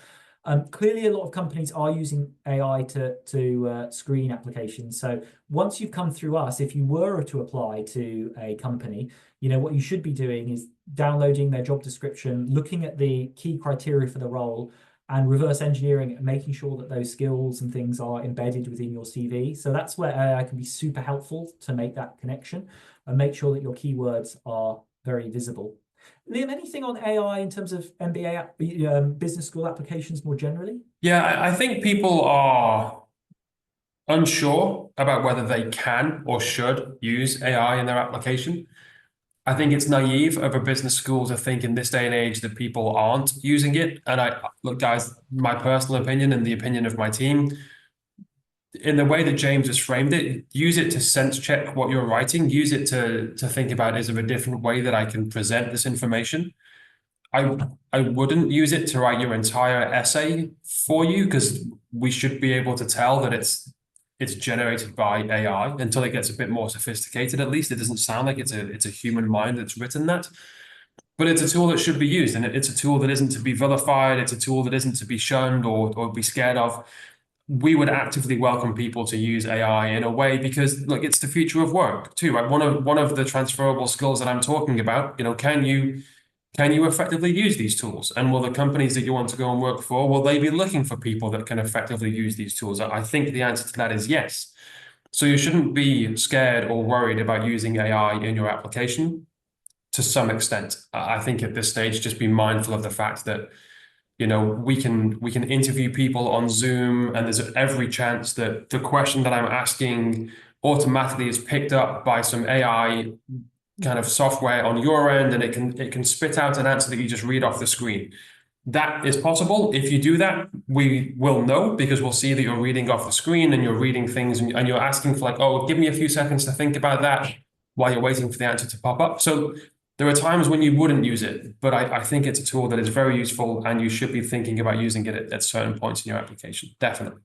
Clearly, a lot of companies are using AI to screen applications. So once you've come through us, if you were to apply to a company, what you should be doing is downloading their job description, looking at the key criteria for the role, and reverse engineering and making sure that those skills and things are embedded within your CV. So that's where AI can be super helpful to make that connection and make sure that your keywords are very visible. Liam, anything on AI in terms of MBA business school applications more generally? Yeah, I think people are unsure about whether they can or should use AI in their application. I think it's naive of a business school to think in this day and age that people aren't using it. And look, guys, my personal opinion and the opinion of my team, in the way that James has framed it, use it to sense check what you're writing, use it to think about, is there a different way that I can present this information? I wouldn't use it to write your entire essay for you, because we should be able to tell that it's generated by AI until it gets a bit more sophisticated. At least it doesn't sound like it's a human mind that's written that. But it's a tool that should be used, and it's a tool that isn't to be vilified. It's a tool that isn't to be shunned or be scared of. We would actively welcome people to use AI in a way, because look, it's the future of work too, right? One of the transferable skills that I'm talking about, can you effectively use these tools? And will the companies that you want to go and work for, will they be looking for people that can effectively use these tools? I think the answer to that is yes. So you shouldn't be scared or worried about using AI in your application to some extent. I think at this stage, just be mindful of the fact that we can interview people on Zoom, and there's every chance that the question that I'm asking automatically is picked up by some AI kind of software on your end, and it can spit out an answer that you just read off the screen. That is possible. If you do that, we will know, because we'll see that you're reading off the screen and you're reading things, and you're asking for like, oh, give me a few seconds to think about that while you're waiting for the answer to pop up. So there are times when you wouldn't use it, but I think it's a tool that is very useful, and you should be thinking about using it at certain points in your application. Definitely.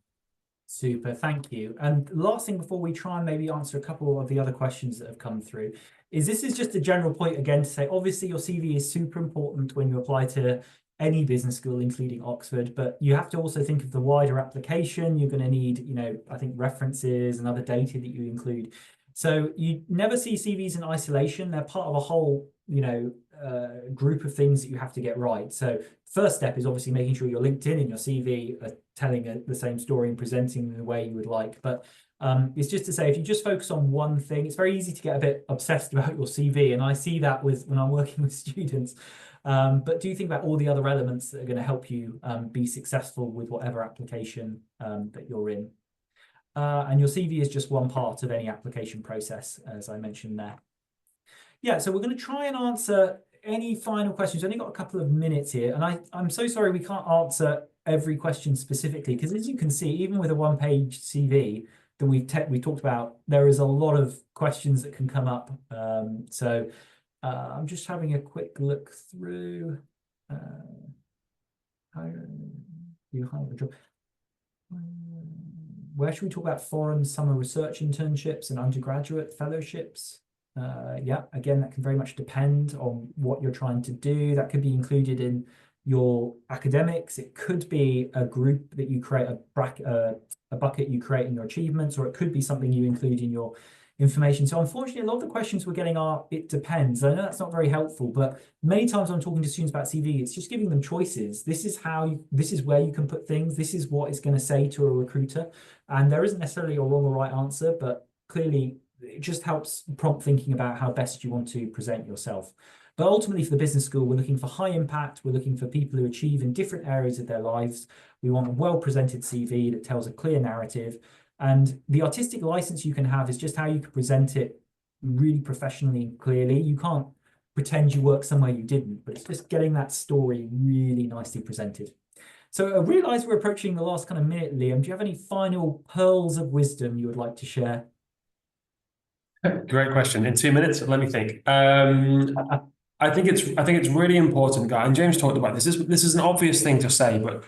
Super, thank you. And last thing before we try and maybe answer a couple of the other questions that have come through, is this is just a general point again to say, obviously your CV is super important when you apply to any business school, including Oxford, but you have to also think of the wider application. You're going to need, I think references and other data that you include. So you never see CVs in isolation. They're part of a whole, group of things that you have to get right. So first step is obviously making sure your LinkedIn and your CV are telling the same story and presenting in the way you would like. But it's just to say, if you just focus on one thing, it's very easy to get a bit obsessed about your CV. And I see that when I'm working with students. But do you think about all the other elements that are going to help you be successful with whatever application that you're in? And your CV is just one part of any application process, as I mentioned there. Yeah, so we're going to try and answer any final questions. We've only got a couple of minutes here, and I'm so sorry we can't answer every question specifically, because as you can see, even with a one-page CV that we talked about, there is a lot of questions that can come up. So I'm just having a quick look through. How you hire a job? Where should we talk about foreign summer research internships and undergraduate fellowships? Yeah, again, that can very much depend on what you're trying to do. That could be included in your academics. It could be a group that you create, a bucket you create in your achievements, or it could be something you include in your information. So unfortunately, a lot of the questions we're getting are, it depends. I know that's not very helpful, but many times I'm talking to students about CV, it's just giving them choices. This is where you can put things. This is what it's going to say to a recruiter. And there isn't necessarily a wrong or right answer, but clearly it just helps prompt thinking about how best you want to present yourself. But ultimately for the business school, we're looking for high impact. We're looking for people who achieve in different areas of their lives. We want a well-presented CV that tells a clear narrative. And the artistic license you can have is just how you can present it really professionally and clearly. You can't pretend you work somewhere you didn't, but it's just getting that story really nicely presented. So I realize we're approaching the last kind of minute, Liam. Do you have any final pearls of wisdom you would like to share? Great question. In 2 minutes, let me think. I think it's really important, guy. And James talked about this. This is an obvious thing to say, but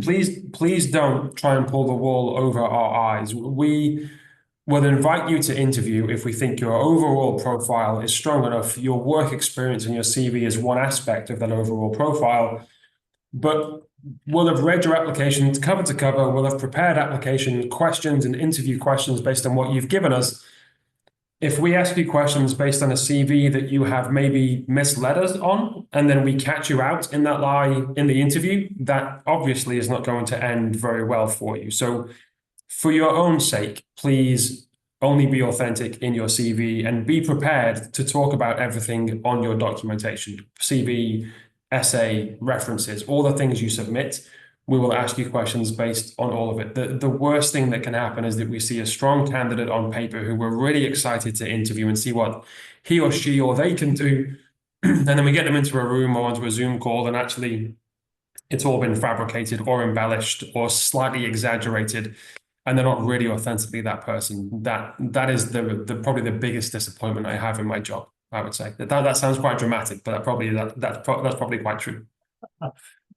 please don't try and pull the wool over our eyes. We will invite you to interview if we think your overall profile is strong enough. Your work experience and your CV is one aspect of that overall profile. but we'll have read your application cover to cover. We'll have prepared application questions and interview questions based on what you've given us. If we ask you questions based on a CV that you have maybe misled us on, and then we catch you out in that lie in the interview, that obviously is not going to end very well for you. So for your own sake, please only be authentic in your CV and be prepared to talk about everything on your documentation, CV, essay, references, all the things you submit. We will ask you questions based on all of it. The worst thing that can happen is that we see a strong candidate on paper who we're really excited to interview and see what he or she or they can do. And then we get them into a room or onto a Zoom call, and actually it's all been fabricated or embellished or slightly exaggerated, and they're not really authentically that person. That is the probably the biggest disappointment I have in my job, I would say. That sounds quite dramatic, but that's probably quite true.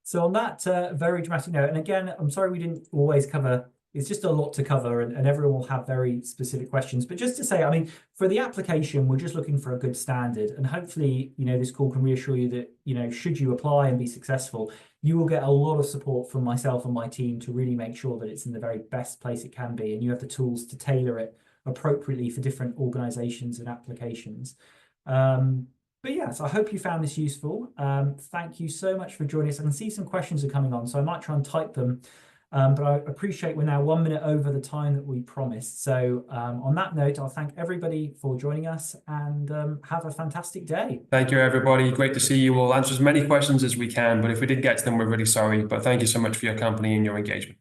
So on that very dramatic note, and again, I'm sorry we didn't always cover, it's just a lot to cover, and everyone will have very specific questions. But just to say, I mean, for the application, we're just looking for a good standard. And hopefully, this call can reassure you that, should you apply and be successful, you will get a lot of support from myself and my team to really make sure that it's in the very best place it can be. And you have the tools to tailor it appropriately for different organizations and applications. But yes, I hope you found this useful. Thank you so much for joining us. I can see some questions are coming on, so I might try and type them. But I appreciate we're now 1 minute over the time that we promised. So on that note, I'll thank everybody for joining us, and have a fantastic day. Thank you, everybody. Great to see you. We'll answer as many questions as we can, but if we did get to them, we're really sorry. But thank you so much for your company and your engagement.